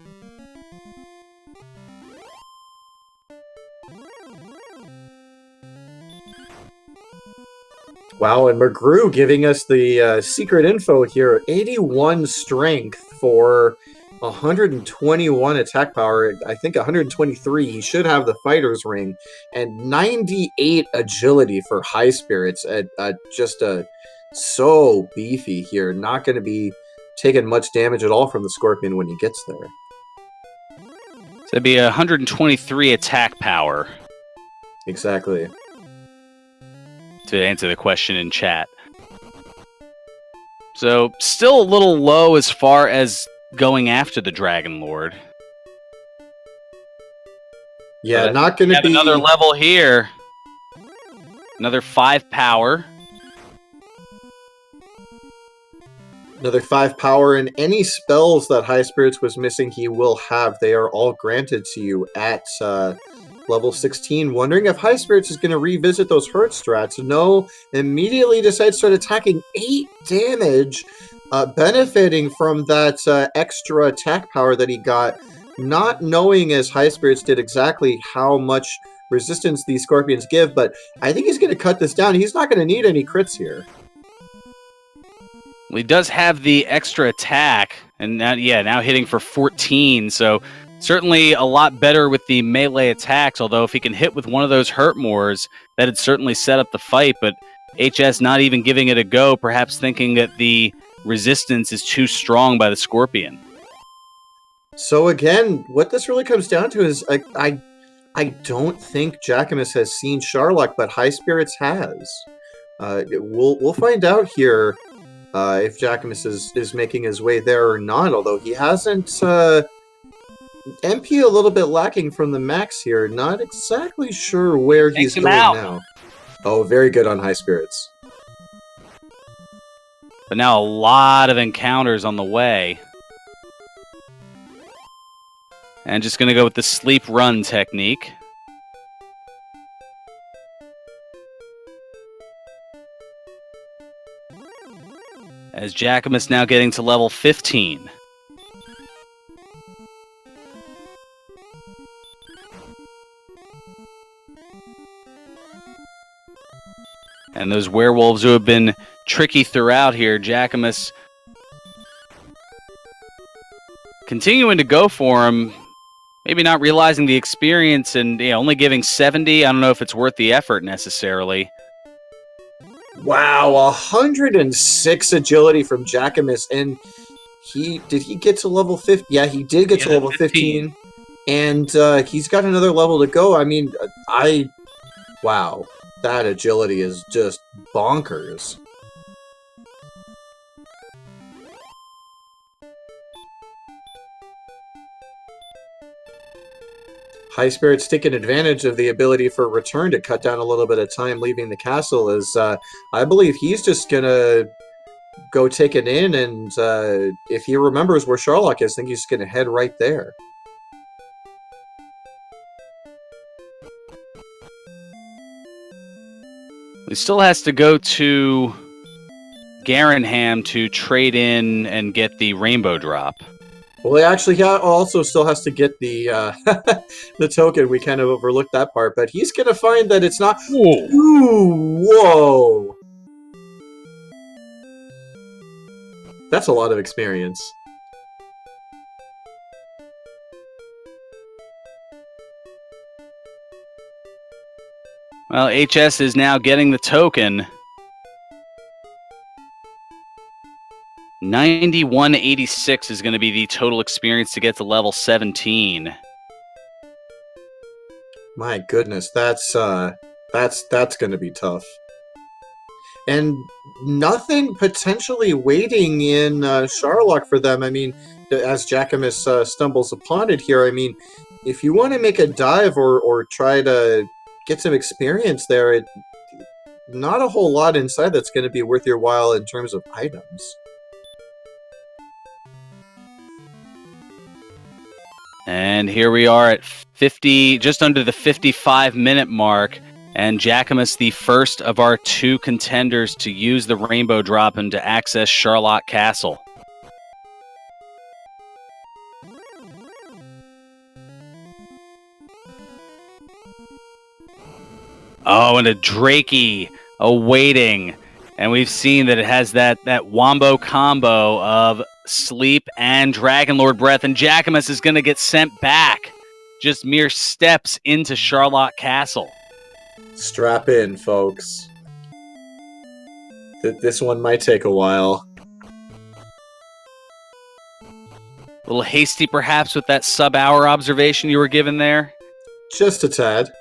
Wow, and McGrew giving us the secret info here. 81 strength for 121 attack power. I think 123. He should have the fighter's ring. And 98 agility for HighSpirits. Just so beefy here. Not going to be taking much damage at all from the Scorpion when he gets there. So it'd be 123 attack power. Exactly. To answer the question in chat. So, still a little low as far as going after the Dragon Lord. Yeah, but not going to be... another level here. Another 5 power. Another 5 power, and any spells that HighSpirits was missing, he will have. They are all granted to you at level 16. Wondering if HighSpirits is going to revisit those hurt strats. No, immediately decides to start attacking. 8 damage, benefiting from that extra attack power that he got. Not knowing, as HighSpirits did, exactly how much resistance these Scorpions give, but I think he's going to cut this down. He's not going to need any crits here. Well, he does have the extra attack, and now hitting for 14, so certainly a lot better with the melee attacks, although if he can hit with one of those hurt mores, that'd certainly set up the fight, but HS not even giving it a go, perhaps thinking that the resistance is too strong by the Scorpion. So again, what this really comes down to is I don't think Jackimus has seen Sharlock, but HighSpirits has. We'll find out here if Jackimus is making his way there or not, although he hasn't... MP a little bit lacking from the max here. Not exactly sure where he's going now. Oh, very good on HighSpirits. But now a lot of encounters on the way. And just going to go with the sleep run technique. As Jackimus now getting to level 15. And those werewolves who have been tricky throughout here, Jackimus continuing to go for him, maybe not realizing the experience and only giving 70. I don't know if it's worth the effort necessarily. Wow, 106 agility from Jackimus, and did he get to level 50? Yeah, he did get to level 15, and he's got another level to go. I mean, wow. That agility is just bonkers. HighSpirits taking advantage of the ability for return to cut down a little bit of time leaving the castle, as I believe he's just going to go take it in, and if he remembers where Sharlock is, I think he's going to head right there. He still has to go to Garenham to trade in and get the rainbow drop. Well, he actually also still has to get the the token. We kind of overlooked that part, but he's going to find that it's not... Whoa. Ooh, whoa! That's a lot of experience. Well, HS is now getting the token. 9186 is going to be the total experience to get to level 17. My goodness, that's going to be tough. And nothing potentially waiting in Sharlock for them. I mean, as Jackimus stumbles upon it here, I mean, if you want to make a dive or try to get some experience there, not a whole lot inside that's going to be worth your while in terms of items. And here we are at 50, just under the 55-minute mark, and Jackimus, the first of our 2 contenders to use the rainbow drop and to access Sharlock Castle. Oh, and a Drakey awaiting And we've seen that it has that wombo combo of sleep and Dragon Lord breath, and Jackimus is going to get sent back just mere steps into Charlotte Castle. Strap in, folks. This one might take a while. A little hasty, perhaps, with that sub-hour observation you were given there? Just a tad.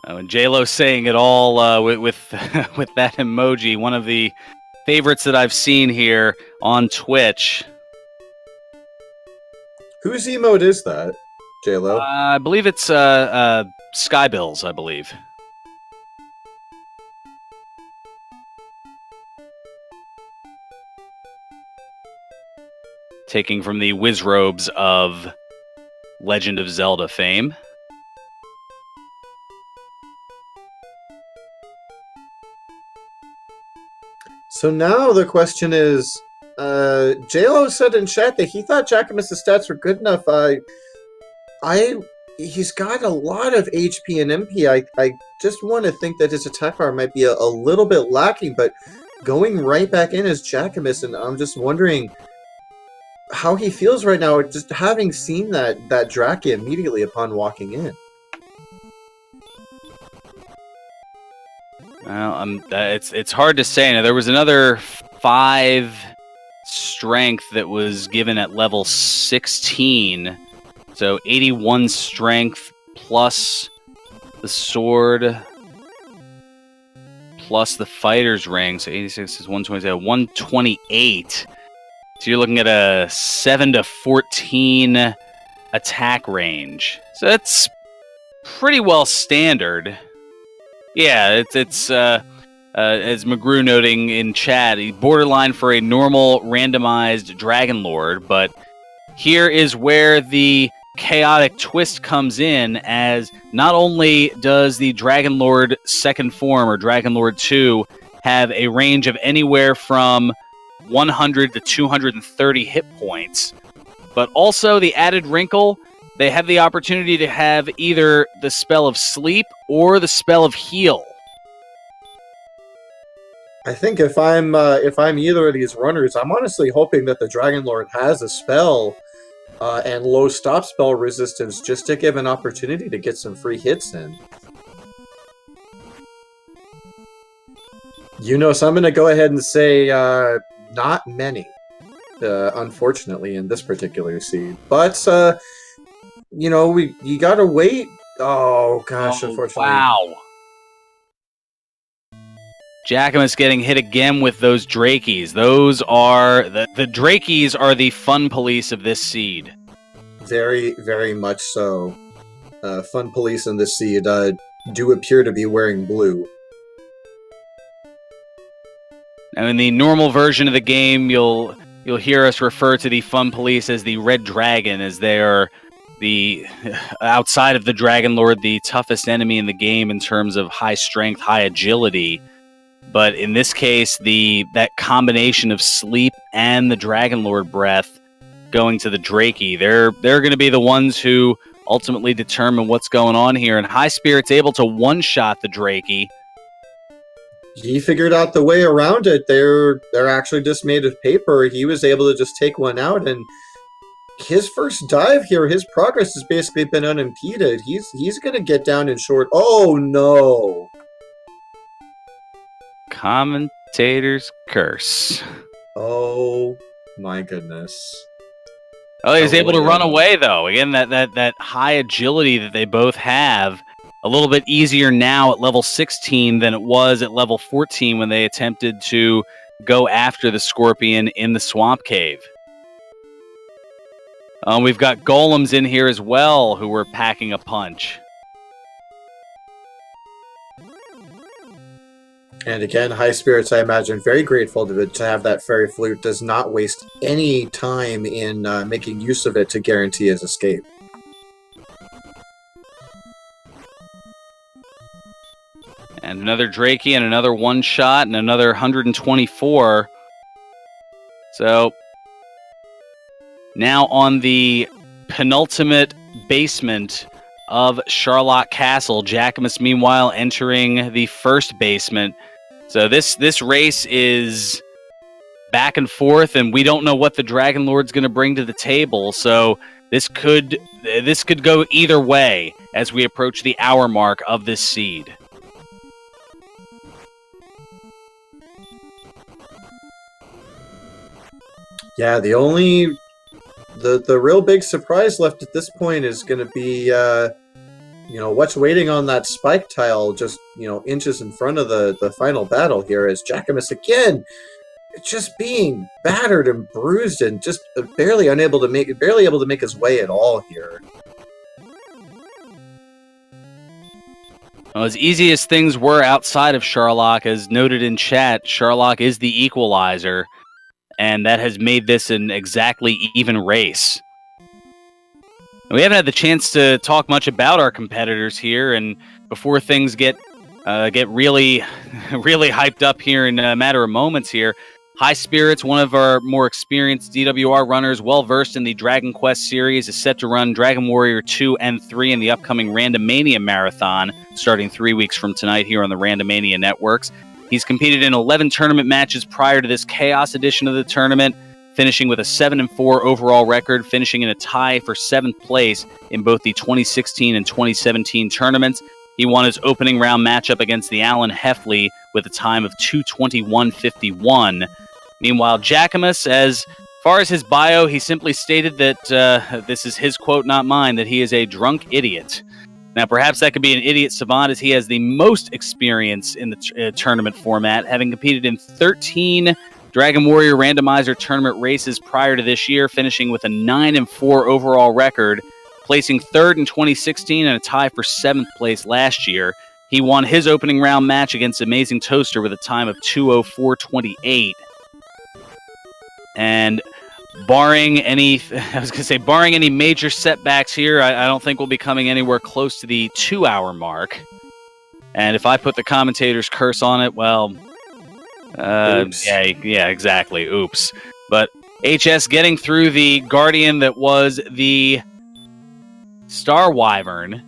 And J-Lo saying it all with with that emoji, one of the favorites that I've seen here on Twitch. Whose emote is that, J-Lo? I believe it's Skybills, I believe. Taking from the Wizrobes of Legend of Zelda fame. So now the question is, J-Lo said in chat that he thought Jackimus' stats were good enough. He's got a lot of HP and MP. I just want to think that his attack power might be a little bit lacking, but going right back in as Jackimus, and I'm just wondering how he feels right now, just having seen that Draki immediately upon walking in. Well, it's hard to say. Now, there was another 5 strength that was given at level 16. So 81 strength plus the sword plus the fighter's ring. So 86 is 127, 128. So you're looking at a 7 to 14 attack range. So that's pretty well standard. Yeah, it's as McGrew noting in chat, borderline for a normal randomized Dragon Lord, but here is where the chaotic twist comes in, as not only does the Dragon Lord second form, or Dragon Lord 2, have a range of anywhere from 100 to 230 hit points, but also the added wrinkle, they have the opportunity to have either the spell of sleep or the spell of heal. I think if I'm either of these runners, I'm honestly hoping that the Dragon Lord has a spell and low stop spell resistance, just to give an opportunity to get some free hits in. So I'm going to go ahead and say not many, unfortunately, in this particular seed. But you gotta wait. Oh gosh, unfortunately. Wow. Jackimus getting hit again with those Drakies. Those are the Drakies are the fun police of this seed. Very, very much so. Fun police in this seed do appear to be wearing blue. Now, in the normal version of the game, you'll hear us refer to the fun police as the Red Dragon, as they are the outside of the Dragon Lord, the toughest enemy in the game in terms of high strength, high agility. But in this case, that combination of sleep and the Dragon Lord breath going to the Draki, they're going to be the ones who ultimately determine what's going on here. And HighSpirits able to one-shot the Draki. He figured out the way around it. They're actually just made of paper. He was able to just take one out, and his first dive here, his progress has basically been unimpeded. He's going to get down in short. Oh no! Commentator's curse. Oh my goodness. Oh, he was able to run away, though. Again, that high agility that they both have, a little bit easier now at level 16 than it was at level 14 when they attempted to go after the Scorpion in the Swamp Cave. We've got golems in here as well who were packing a punch. And again, HighSpirits, I imagine, very grateful to have that Fairy Flute. Does not waste any time in making use of it to guarantee his escape. And another Draki and another one-shot and another 124. So now on the penultimate basement of Charlotte Castle. Jackimus, meanwhile, entering the first basement. So this race is back and forth, and we don't know what the Dragon Lord's going to bring to the table. So this could go either way as we approach the hour mark of this seed. Yeah, the real big surprise left at this point is going to be, what's waiting on that spike tile just, inches in front of the final battle here as Jackimus again, just being battered and bruised and just barely able to make his way at all here. Well, as easy as things were outside of Charlotte, as noted in chat, Charlotte is the equalizer, and that has made this an exactly even race. We haven't had the chance to talk much about our competitors here, and before things get really, really hyped up here in a matter of moments here, HighSpirits, one of our more experienced DWR runners, well-versed in the Dragon Quest series, is set to run Dragon Warrior 2 and 3 in the upcoming Randomania Marathon, starting 3 weeks from tonight here on the Randomania Networks. He's competed in 11 tournament matches prior to this Chaos edition of the tournament, finishing with a 7-4 overall record, finishing in a tie for 7th place in both the 2016 and 2017 tournaments. He won his opening round matchup against the Alan Heffley with a time of 2:21.51. Meanwhile, Jackimus, as far as his bio, he simply stated that, this is his quote, not mine, that he is a drunk idiot. Now, perhaps that could be an idiot savant, as he has the most experience in the tournament format, having competed in 13 Dragon Warrior Randomizer tournament races prior to this year, finishing with a 9-4 overall record, placing 3rd in 2016 and a tie for 7th place last year. He won his opening round match against Amazing Toaster with a time of 2:04.28. And barring any major setbacks here, I don't think we'll be coming anywhere close to the 2-hour mark. And if I put the commentator's curse on it, well, yeah, exactly. Oops. But HS getting through the Guardian that was the Star Wyvern.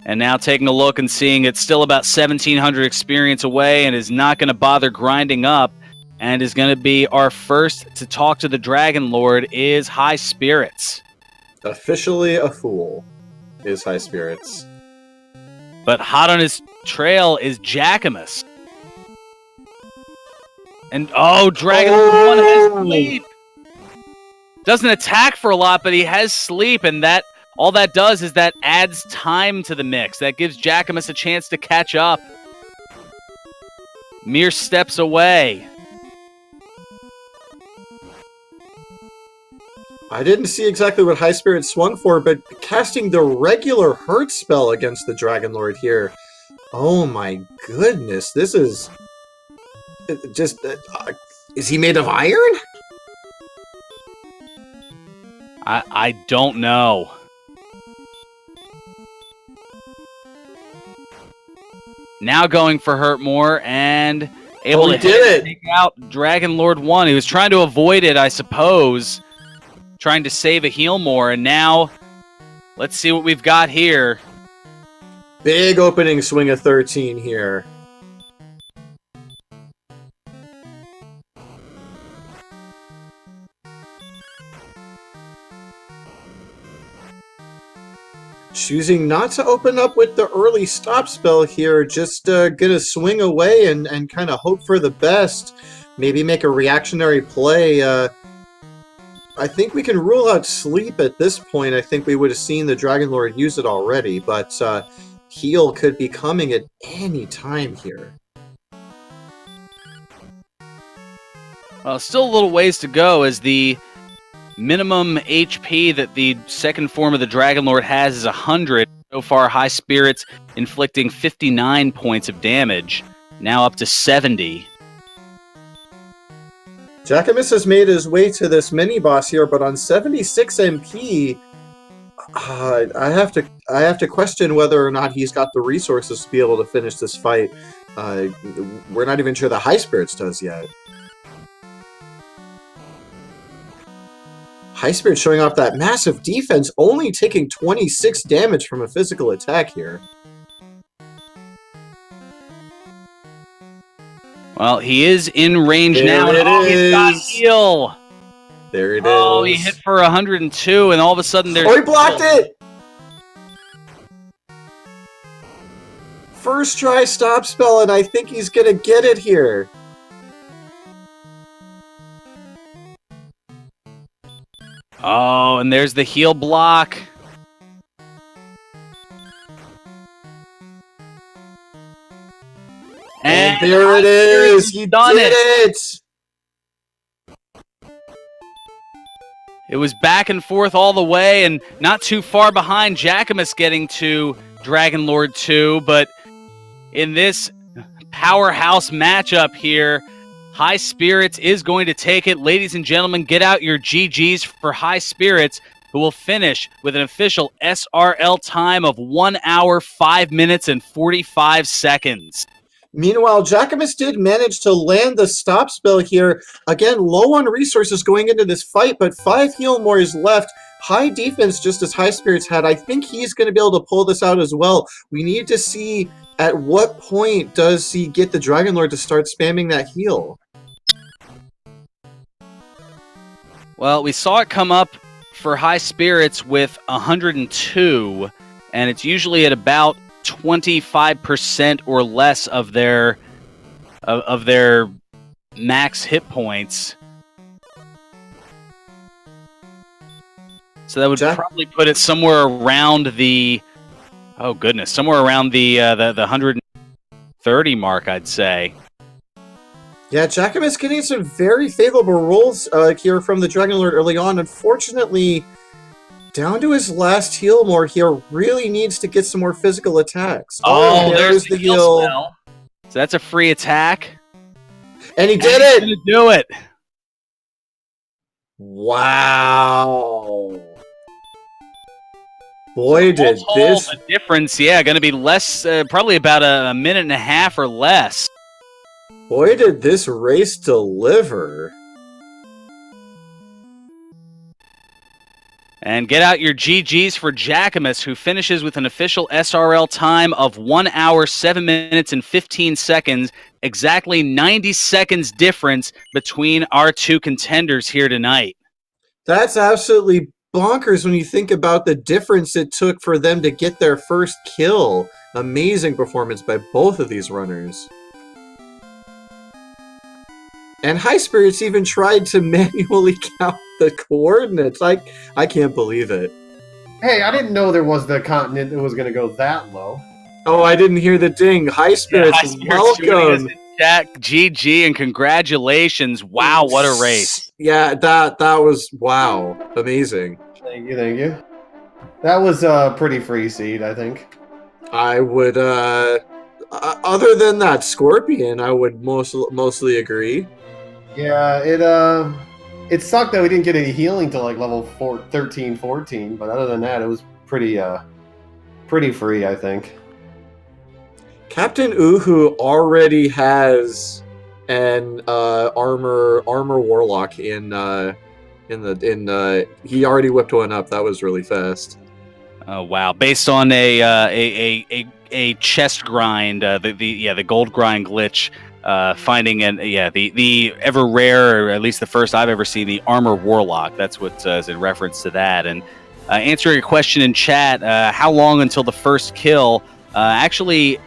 And now taking a look and seeing it's still about 1,700 experience away and is not going to bother grinding up, and is going to be our first to talk to the Dragon Lord is HighSpirits. Officially a fool is HighSpirits. But hot on his trail is Jackimus. And Dragon Lord 1 has sleep. Doesn't attack for a lot, but he has sleep, and that all that does is that adds time to the mix. That gives Jackimus a chance to catch up. Mere steps away. I didn't see exactly what HighSpirits swung for, but casting the regular hurt spell against the Dragon Lord here. Oh my goodness, this is just... is he made of iron? I don't know. Now going for hurt more and able to take out Dragon Lord 1. He was trying to avoid it, I suppose. Trying to save a heal more, and now let's see what we've got here. Big opening swing of 13 here. Choosing not to open up with the early stop spell here, just gonna swing away and kind of hope for the best. Maybe make a reactionary play. I think we can rule out sleep at this point. I think we would have seen the Dragon Lord use it already, but heal could be coming at any time here. Well, still a little ways to go, as the minimum HP that the second form of the Dragon Lord has is 100. So far, HighSpirits inflicting 59 points of damage, now up to 70. Jackimus has made his way to this mini-boss here, but on 76 MP, I have to question whether or not he's got the resources to be able to finish this fight. We're not even sure the HighSpirits does yet. HighSpirits showing off that massive defense, only taking 26 damage from a physical attack here. Well, he is in range There now. it And, he's got is. heal. There it is. Oh, he hit for 102, and all of a sudden there's... Oh, he blocked it! First try stop spell, and I think he's gonna get it here. Oh, and there's the heal block. And there it is! He done did it! It was back and forth all the way, and not too far behind Jackimus getting to Dragon Lord 2, but in this powerhouse matchup here, HighSpirits is going to take it. Ladies and gentlemen, get out your GGs for HighSpirits, who will finish with an official SRL time of 1 hour, 5 minutes, and 45 seconds. Meanwhile, Jackimus did manage to land the stop spell here. Again, low on resources going into this fight, but 5 heal more is left. High defense, just as HighSpirits had. I think he's going to be able to pull this out as well. We need to see at what point does he get the Dragon Lord to start spamming that heal. Well, we saw it come up for HighSpirits with 102, and it's usually at about 25% or less of their max hit points. So that would probably put it somewhere around the somewhere around the 130 mark, I'd say. Yeah, Jackimus getting some very favorable rolls here from the Dragon Lord early on. Unfortunately, down to his last heal more here, really needs to get some more physical attacks. Oh, there's the heal spell. So that's a free attack. And he did it! He's gonna do it. Wow. Boy, did this... The difference, yeah, going to be less, probably about a minute and a half or less. Boy, did this race deliver. And get out your GGs for Jackimus, who finishes with an official SRL time of 1 hour, 7 minutes, and 15 seconds. Exactly 90 seconds difference between our two contenders here tonight. That's absolutely bonkers when you think about the difference it took for them to get their first kill. Amazing performance by both of these runners. And HighSpirits even tried to manually count the coordinates. I can't believe it. Hey, I didn't know there was the continent that was going to go that low. Oh, I didn't hear the ding. HighSpirits, welcome. Jack, GG, and congratulations. Wow, what a race. Yeah, that was, wow, amazing. Thank you. That was a pretty free seed, I think. I would, other than that Scorpion, I would mostly agree. Yeah, it sucked that we didn't get any healing till like level 13, 14, but other than that, it was pretty free, I think. Captain Uhu already has an armor warlock he already whipped one up. That was really fast. Oh wow! Based on a chest grind, the gold grind glitch. Finding the ever rare, or at least the first I've ever seen, the armor warlock. That's what is in reference to that. And answering your question in chat, how long until the first kill? Actually,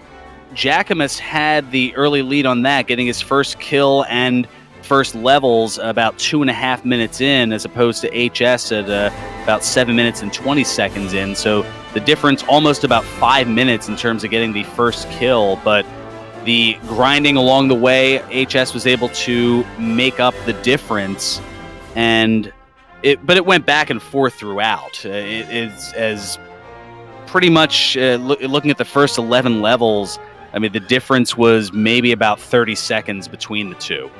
Jackimus had the early lead on that, getting his first kill and first levels about 2.5 minutes in, as opposed to HS at about 7 minutes and 20 seconds in. So the difference almost about 5 minutes in terms of getting the first kill, but the grinding along the way, HS was able to make up the difference, but it went back and forth throughout. It is as pretty much looking at the first 11 levels. I mean, the difference was maybe about 30 seconds between the two.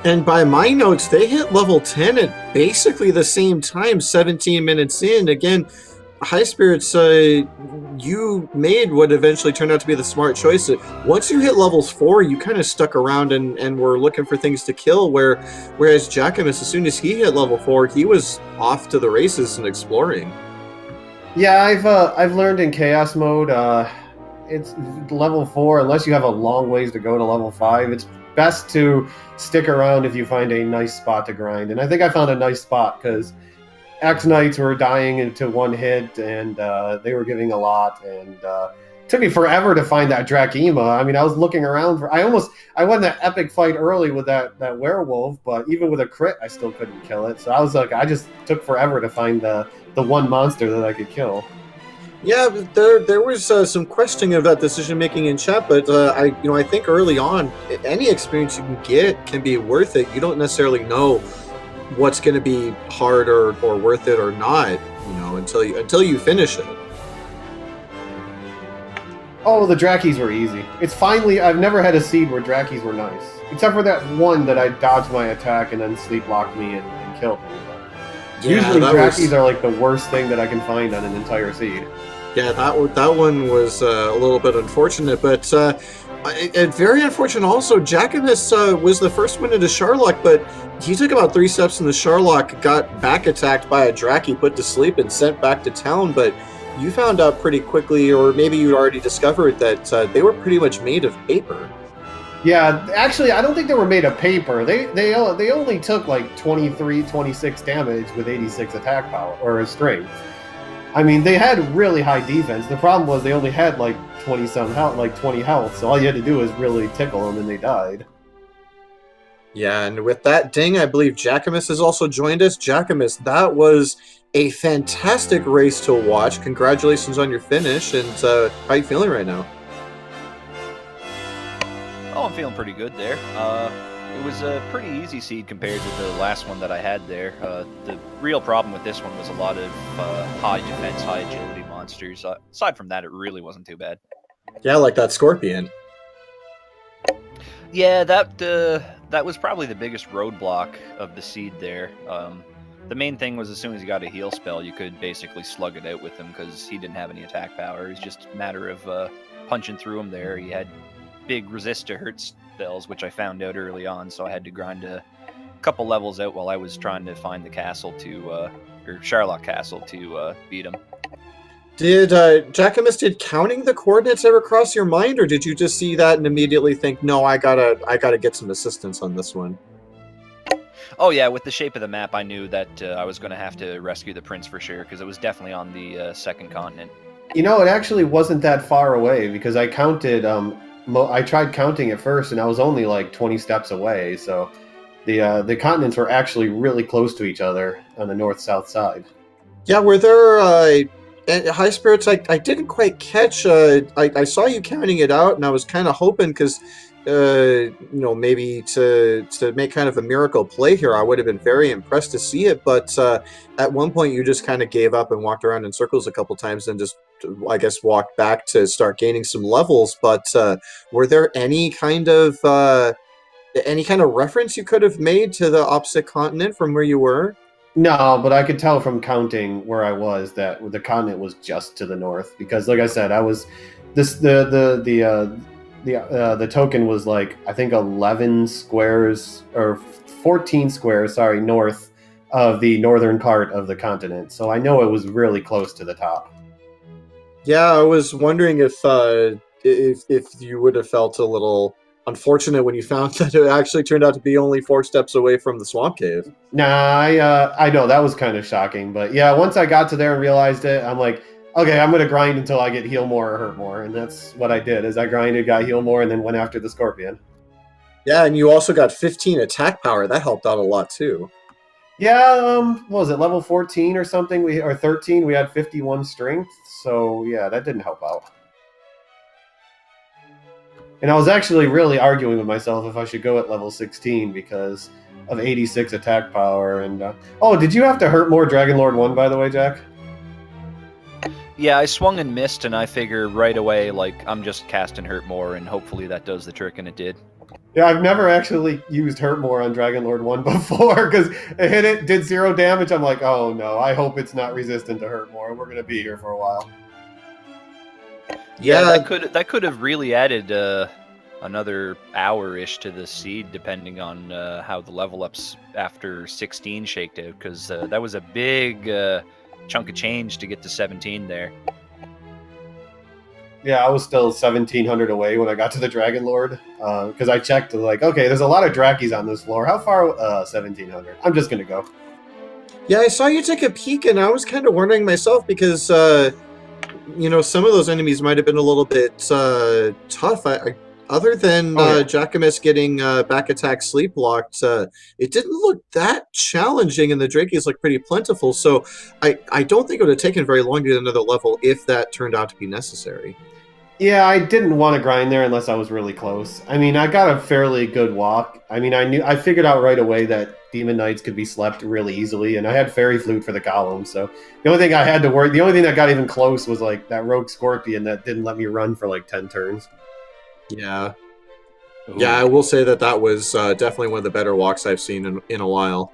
And by my notes, they hit level 10 at basically the same time, 17 minutes in. Again, HighSpirits, you made what eventually turned out to be the smart choice. Once you hit levels 4, you kind of stuck around and were looking for things to kill, whereas Jackimus, as soon as he hit level 4, he was off to the races and exploring. Yeah, I've learned in chaos mode, it's level 4, unless you have a long ways to go to level 5, it's best to stick around if you find a nice spot to grind. And I think I found a nice spot because X-Knights were dying into one hit, and they were giving a lot, and it took me forever to find that Drakima. I mean, I was looking around for... I won that epic fight early with that werewolf, but even with a crit, I still couldn't kill it. So I was like, I just took forever to find the one monster that I could kill. Yeah, there was some questioning of that decision making in chat, but I think early on, any experience you can get can be worth it. You don't necessarily know what's going to be hard or worth it or not, until you finish it. Oh, the Drakis were easy. It's finally... I've never had a seed where Drakis were nice. Except for that one that I dodged my attack and then sleep locked me and killed me. Yeah, usually Drakis are like the worst thing that I can find on an entire seed. Yeah, that one was a little bit unfortunate, but very unfortunate also. Jackimus was the first one into Sharlock, but he took about 3 steps in the Sharlock, got back attacked by a Draki, put to sleep, and sent back to town, but you found out pretty quickly, or maybe you'd already discovered, that they were pretty much made of paper. Yeah, actually, I don't think they were made of paper. They only took like 23, 26 damage with 86 attack power, or strength. I mean, they had really high defense. The problem was they only had like 20-some health, like 20 health, so all you had to do was really tickle them and they died. Yeah, and with that ding, I believe Jackimus has also joined us. Jackimus, that was a fantastic race to watch. Congratulations on your finish, and how are you feeling right now? Oh, I'm feeling pretty good there. It was a pretty easy seed compared to the last one that I had there. The real problem with this one was a lot of high defense, high agility monsters. Aside from that, it really wasn't too bad. Yeah, like that Scorpion. Yeah, that was probably the biggest roadblock of the seed there. The main thing was as soon as you got a heal spell, you could basically slug it out with him because he didn't have any attack power. It was just a matter of punching through him there. He had big resist to hurt spells, which I found out early on, so I had to grind a couple levels out while I was trying to find the castle or Sharlock Castle to beat him. Did Jackimus, did counting the coordinates ever cross your mind, or did you just see that and immediately think, no, I gotta get some assistance on this one? Oh yeah, with the shape of the map, I knew that I was going to have to rescue the prince for sure, because it was definitely on the second continent. You know, it actually wasn't that far away, because I counted... I tried counting at first, and I was only like 20 steps away, so the continents were actually really close to each other on the north-south side. Yeah, were there... HighSpirits, I didn't quite catch. I saw you counting it out, and I was kind of hoping, because maybe to make kind of a miracle play here, I would have been very impressed to see it. But at one point, you just kind of gave up and walked around in circles a couple times, and just, I guess, walked back to start gaining some levels. But were there any kind of reference you could have made to the opposite continent from where you were? No, but I could tell from counting where I was that the continent was just to the north, because, like I said, I was the token was like, I think 11 squares or 14 squares, north of the northern part of the continent. So I know it was really close to the top. Yeah, I was wondering if you would have felt a little unfortunate when you found that it actually turned out to be only 4 steps away from the swamp cave. Nah, I know that was kind of shocking, but yeah, once I got to there and realized it, I'm like, okay, I'm gonna grind until I get heal more or hurt more, and that's what I did. Is I grinded, got heal more, and then went after the scorpion. Yeah, and you also got 15 attack power. That helped out a lot too. Yeah, what was it, level 14 or something? Or 13? We had 51 strength, so yeah, that didn't help out. And I was actually really arguing with myself if I should go at level 16 because of 86 attack power. And oh, did you have to hurt more Dragon Lord 1, by the way, Jack? Yeah, I swung and missed, and I figure right away, like, I'm just casting hurt more, and hopefully that does the trick, and it did. Yeah, I've never actually used Hurt More on Dragon Lord 1 before, because it hit it, did 0 damage. I'm like, oh no, I hope it's not resistant to Hurt More. We're going to be here for a while. Yeah, that could have really added another hour-ish to the seed, depending on how the level ups after 16 shaked out, because that was a big chunk of change to get to 17 there. Yeah, I was still 1,700 away when I got to the Dragon Lord, because I checked, like, okay, there's a lot of Drakkies on this floor. How far? 1,700. I'm just going to go. Yeah, I saw you take a peek, and I was kind of wondering myself because, some of those enemies might have been a little bit tough. Other than Jackimus getting back attack sleep locked, it didn't look that challenging, and the Drakies look pretty plentiful. So I don't think it would have taken very long to get another level if that turned out to be necessary. Yeah, I didn't want to grind there unless I was really close. I mean, I got a fairly good walk. I mean, I figured out right away that Demon Knights could be slept really easily, and I had Fairy Flute for the column, so the only thing I had to worry, the only thing that got even close was like that Rogue Scorpion that didn't let me run for like 10 turns. Yeah. Ooh. Yeah, I will say that was definitely one of the better walks I've seen in a while.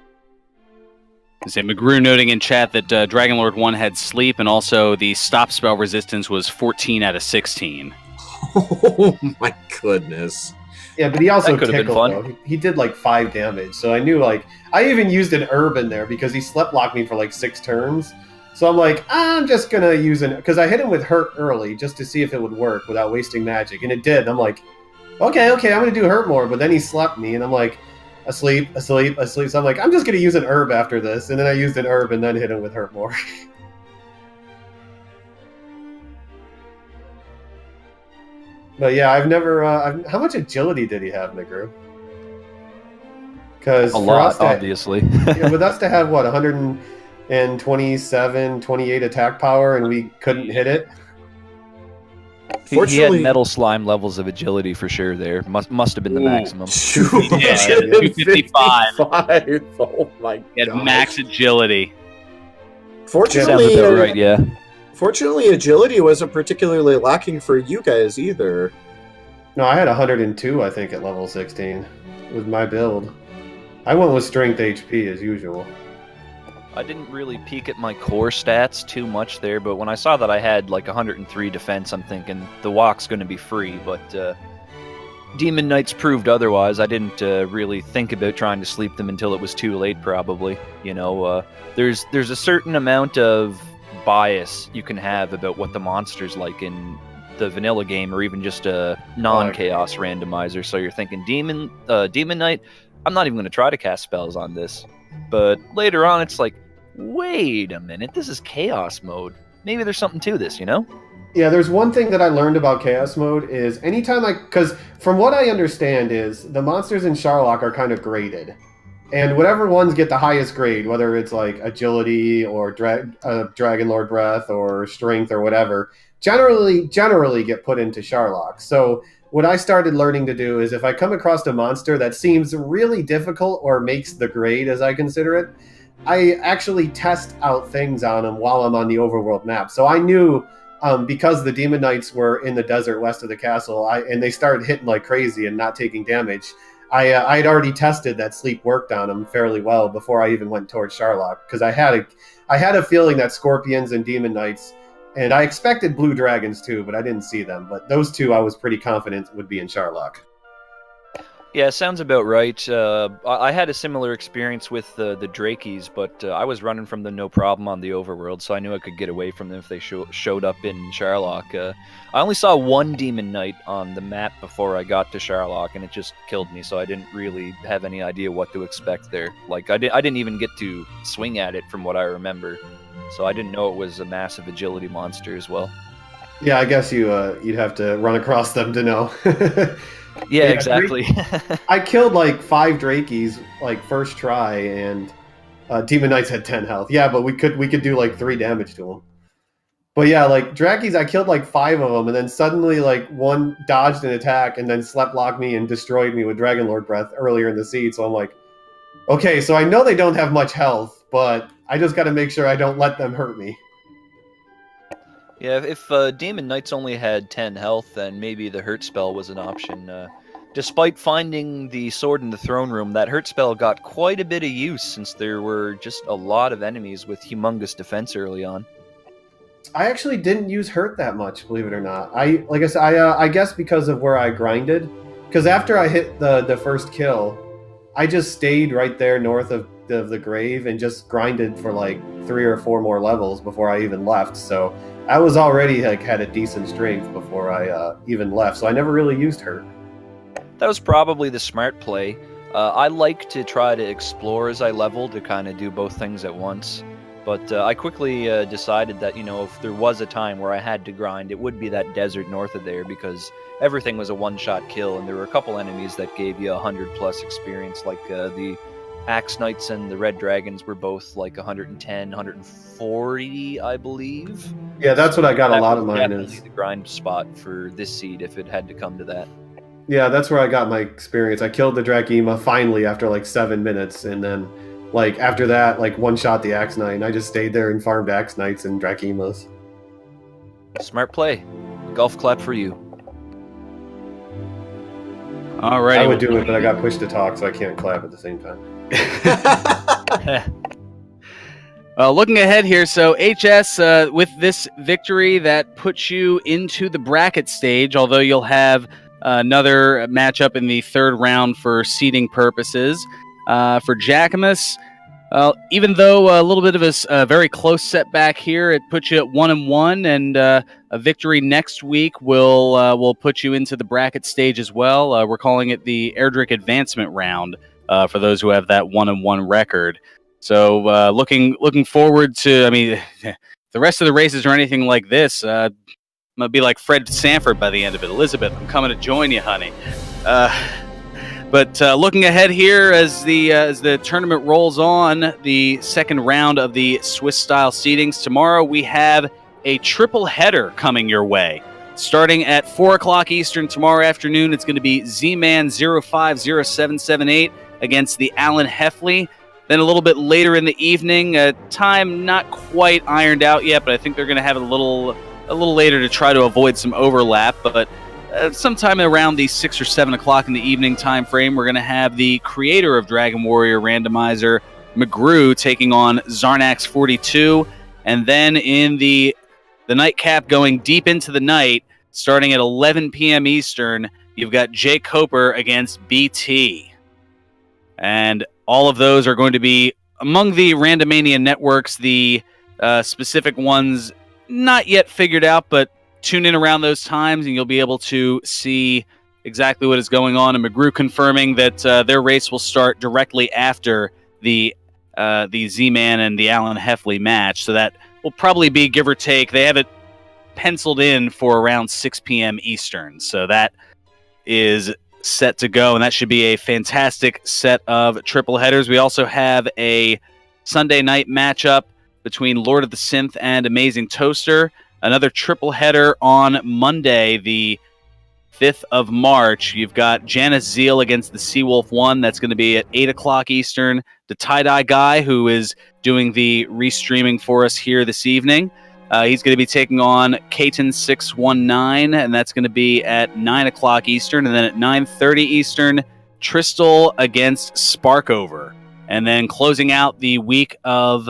Say McGrew noting in chat that Dragon Lord 1 had sleep, and also the stop spell resistance was 14 out of 16. Oh my goodness. Yeah, but he also That could have been fun. though. He did like 5 damage, so I knew, like, I even used an herb in there because he slept locked me for like 6 turns. So I'm like, I'm just gonna use an, because I hit him with Hurt early just to see if it would work without wasting magic, and it did. I'm like, okay, I'm gonna do Hurt More, but then he slept me, and I'm like, asleep. So I'm like, I'm just gonna use an herb after this, and then I used an herb and then hit him with Hurt More. But yeah, I've never. How much agility did he have, McGrew? Because A lot, obviously. with us to have what 127, 28 attack power, and we couldn't hit it. He had metal slime levels of agility for sure there. Must have been the maximum. 255. Oh my He had god. max agility. Fortunately, Sounds about right, yeah. Fortunately, agility wasn't particularly lacking for you guys either. No, I had 102, I think, at level 16 with my build. I went with strength HP as usual. I didn't really peek at my core stats too much there, but when I saw that I had like 103 defense, I'm thinking the walk's going to be free, but Demon Knights proved otherwise. I didn't really think about trying to sleep them until it was too late, probably. You know, there's a certain amount of bias you can have about what the monster's like in the vanilla game, or even just a non-chaos randomizer. So you're thinking Demon Knight, I'm not even going to try to cast spells on this. But later on, it's like, wait a minute, this is chaos mode. Maybe there's something to this, you know? Yeah, there's one thing that I learned about chaos mode is anytime because from what I understand is the monsters in Sharlock are kind of graded. And whatever ones get the highest grade, whether it's like agility or Dragon Lord Breath or strength or whatever, generally get put into Sharlock. So what I started learning to do is if I come across a monster that seems really difficult or makes the grade as I consider it, I actually test out things on them while I'm on the overworld map. So I knew because the Demon Knights were in the desert west of the castle, and they started hitting like crazy and not taking damage, I had already tested that sleep worked on them fairly well before I even went towards Sharlock, because I had a feeling that Scorpions and Demon Knights, and I expected Blue Dragons too, but I didn't see them. But those two I was pretty confident would be in Sharlock. Yeah, sounds about right. I had a similar experience with the Drakies, but I was running from them no problem on the overworld, so I knew I could get away from them if they showed up in Sharlock. I only saw one Demon Knight on the map before I got to Sharlock, and it just killed me, so I didn't really have any idea what to expect there. Like, I didn't even get to swing at it from what I remember, so I didn't know it was a massive agility monster as well. Yeah, I guess you'd have to run across them to know. Yeah, exactly. I killed like 5 Drakies like first try, and Demon Knights had 10 health. Yeah, but we could do like 3 damage to them. But yeah, like Drakies, I killed like 5 of them, and then suddenly like one dodged an attack and then slept locked me and destroyed me with Dragon Lord Breath earlier in the seed. So I'm like, okay, so I know they don't have much health, but I just got to make sure I don't let them hurt me. Yeah, if Demon Knights only had 10 health, then maybe the hurt spell was an option. Despite finding the sword in the throne room, that hurt spell got quite a bit of use since there were just a lot of enemies with humongous defense early on. I actually didn't use hurt that much, believe it or not. I guess because of where I grinded. Because after I hit the first kill, I just stayed right there north of the grave and just grinded for like 3 or 4 more levels before I even left. So I was already like had a decent strength before I even left. So I never really used hurt. That was probably the smart play. I like to try to explore as I level to kind of do both things at once. But I quickly decided that, if there was a time where I had to grind, it would be that desert north of there because everything was a one-shot kill, and there were a couple enemies that gave you 100+ experience, like the Axe Knights and the Red Dragons were both like 110, 140, I believe. Yeah, that's what I got. That A lot of was mine definitely is. the grind spot for this seed if it had to come to that. Yeah, that's where I got my experience. I killed the Drakima finally after like 7 minutes, and then like after that, like one shot the Axe Knight, and I just stayed there and farmed Axe Knights and Drakimas. Smart play. Golf clap for you. All right. I would do it, but I got pushed to talk, so I can't clap at the same time. Looking ahead here, so HS, with this victory, that puts you into the bracket stage, although you'll have another matchup in the third round for seeding purposes. For Jackimus, even though a little bit of a very close setback here, it puts you at 1-1, and a victory next week will put you into the bracket stage as well. We're calling it the Erdrick Advancement Round for those who have that 1-1 record. So looking forward to, the rest of the races or anything like this, I'm going to be like Fred Sanford by the end of it. Elizabeth, I'm coming to join you, honey. But looking ahead here as the tournament rolls on, the second round of the Swiss-style seedings, tomorrow we have a triple header coming your way. Starting at 4 o'clock Eastern tomorrow afternoon, it's going to be Z-Man 050778 against the Alan Heffley. Then a little bit later in the evening, time not quite ironed out yet, but I think they're going to have it a little later to try to avoid some overlap. But sometime around the 6 or 7 o'clock in the evening time frame, we're going to have the creator of Dragon Warrior Randomizer, McGrew, taking on Zarnax 42. And then in the nightcap going deep into the night, starting at 11 p.m. Eastern, you've got Jay Coper against BT. And all of those are going to be among the Randomania networks, the specific ones not yet figured out, but tune in around those times and you'll be able to see exactly what is going on. And McGrew confirming that their race will start directly after the Z-Man and the Alan Heffley match. So that will probably be, give or take, they have it penciled in for around 6 p.m. Eastern. So that is set to go, and that should be a fantastic set of triple headers. We also have a Sunday night matchup between Lord of the Synth and Amazing Toaster. Another triple header on Monday, the 5th of March. You've got Janice Zeal against the Seawolf 1. That's going to be at 8 o'clock Eastern. The Tie-Dye Guy, who is doing the restreaming for us here this evening, he's going to be taking on Katen 619, and that's going to be at 9 o'clock Eastern. And then at 9:30 Eastern, Tristal against Sparkover. And then closing out the week of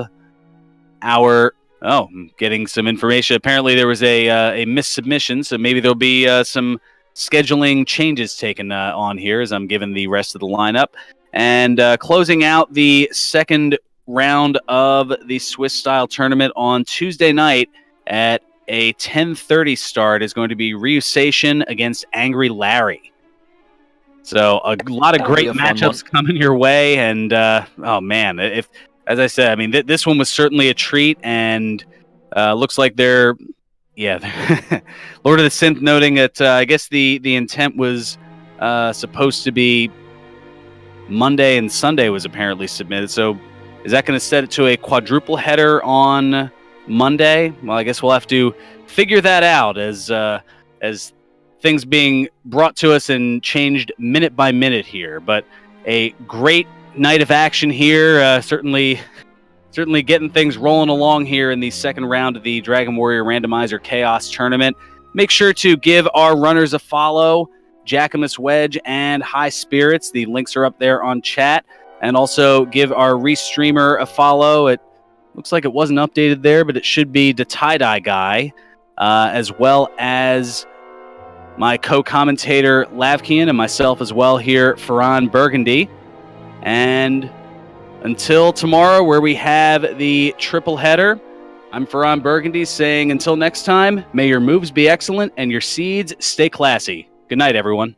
our... Oh, I'm getting some information. Apparently there was a missed submission, so maybe there'll be some scheduling changes taken on here as I'm given the rest of the lineup. And closing out the second round of the Swiss-style tournament on Tuesday night at a 10:30 start is going to be Ryusation against Angry Larry. So a lot of great matchups coming your way, and oh man, if as I said, this one was certainly a treat, and looks like they're Lord of the Synth noting that I guess the intent was supposed to be Monday and Sunday was apparently submitted. So is that going to set it to a quadruple header on Monday? Well, I guess we'll have to figure that out as things being brought to us and changed minute by minute here. But a great night of action here. Certainly getting things rolling along here in the second round of the Dragon Warrior Randomizer Chaos Tournament. Make sure to give our runners a follow JackimusWedge and HighSpirits. The links are up there on chat. And also give our restreamer a follow. It looks like it wasn't updated there, but it should be the Tie-Dye Guy, as well as my co-commentator Lavkian and myself as well here, Ferran Burgundy. And until tomorrow, where we have the triple header, I'm Ferran Burgundy saying until next time, may your moves be excellent and your seeds stay classy. Good night, everyone.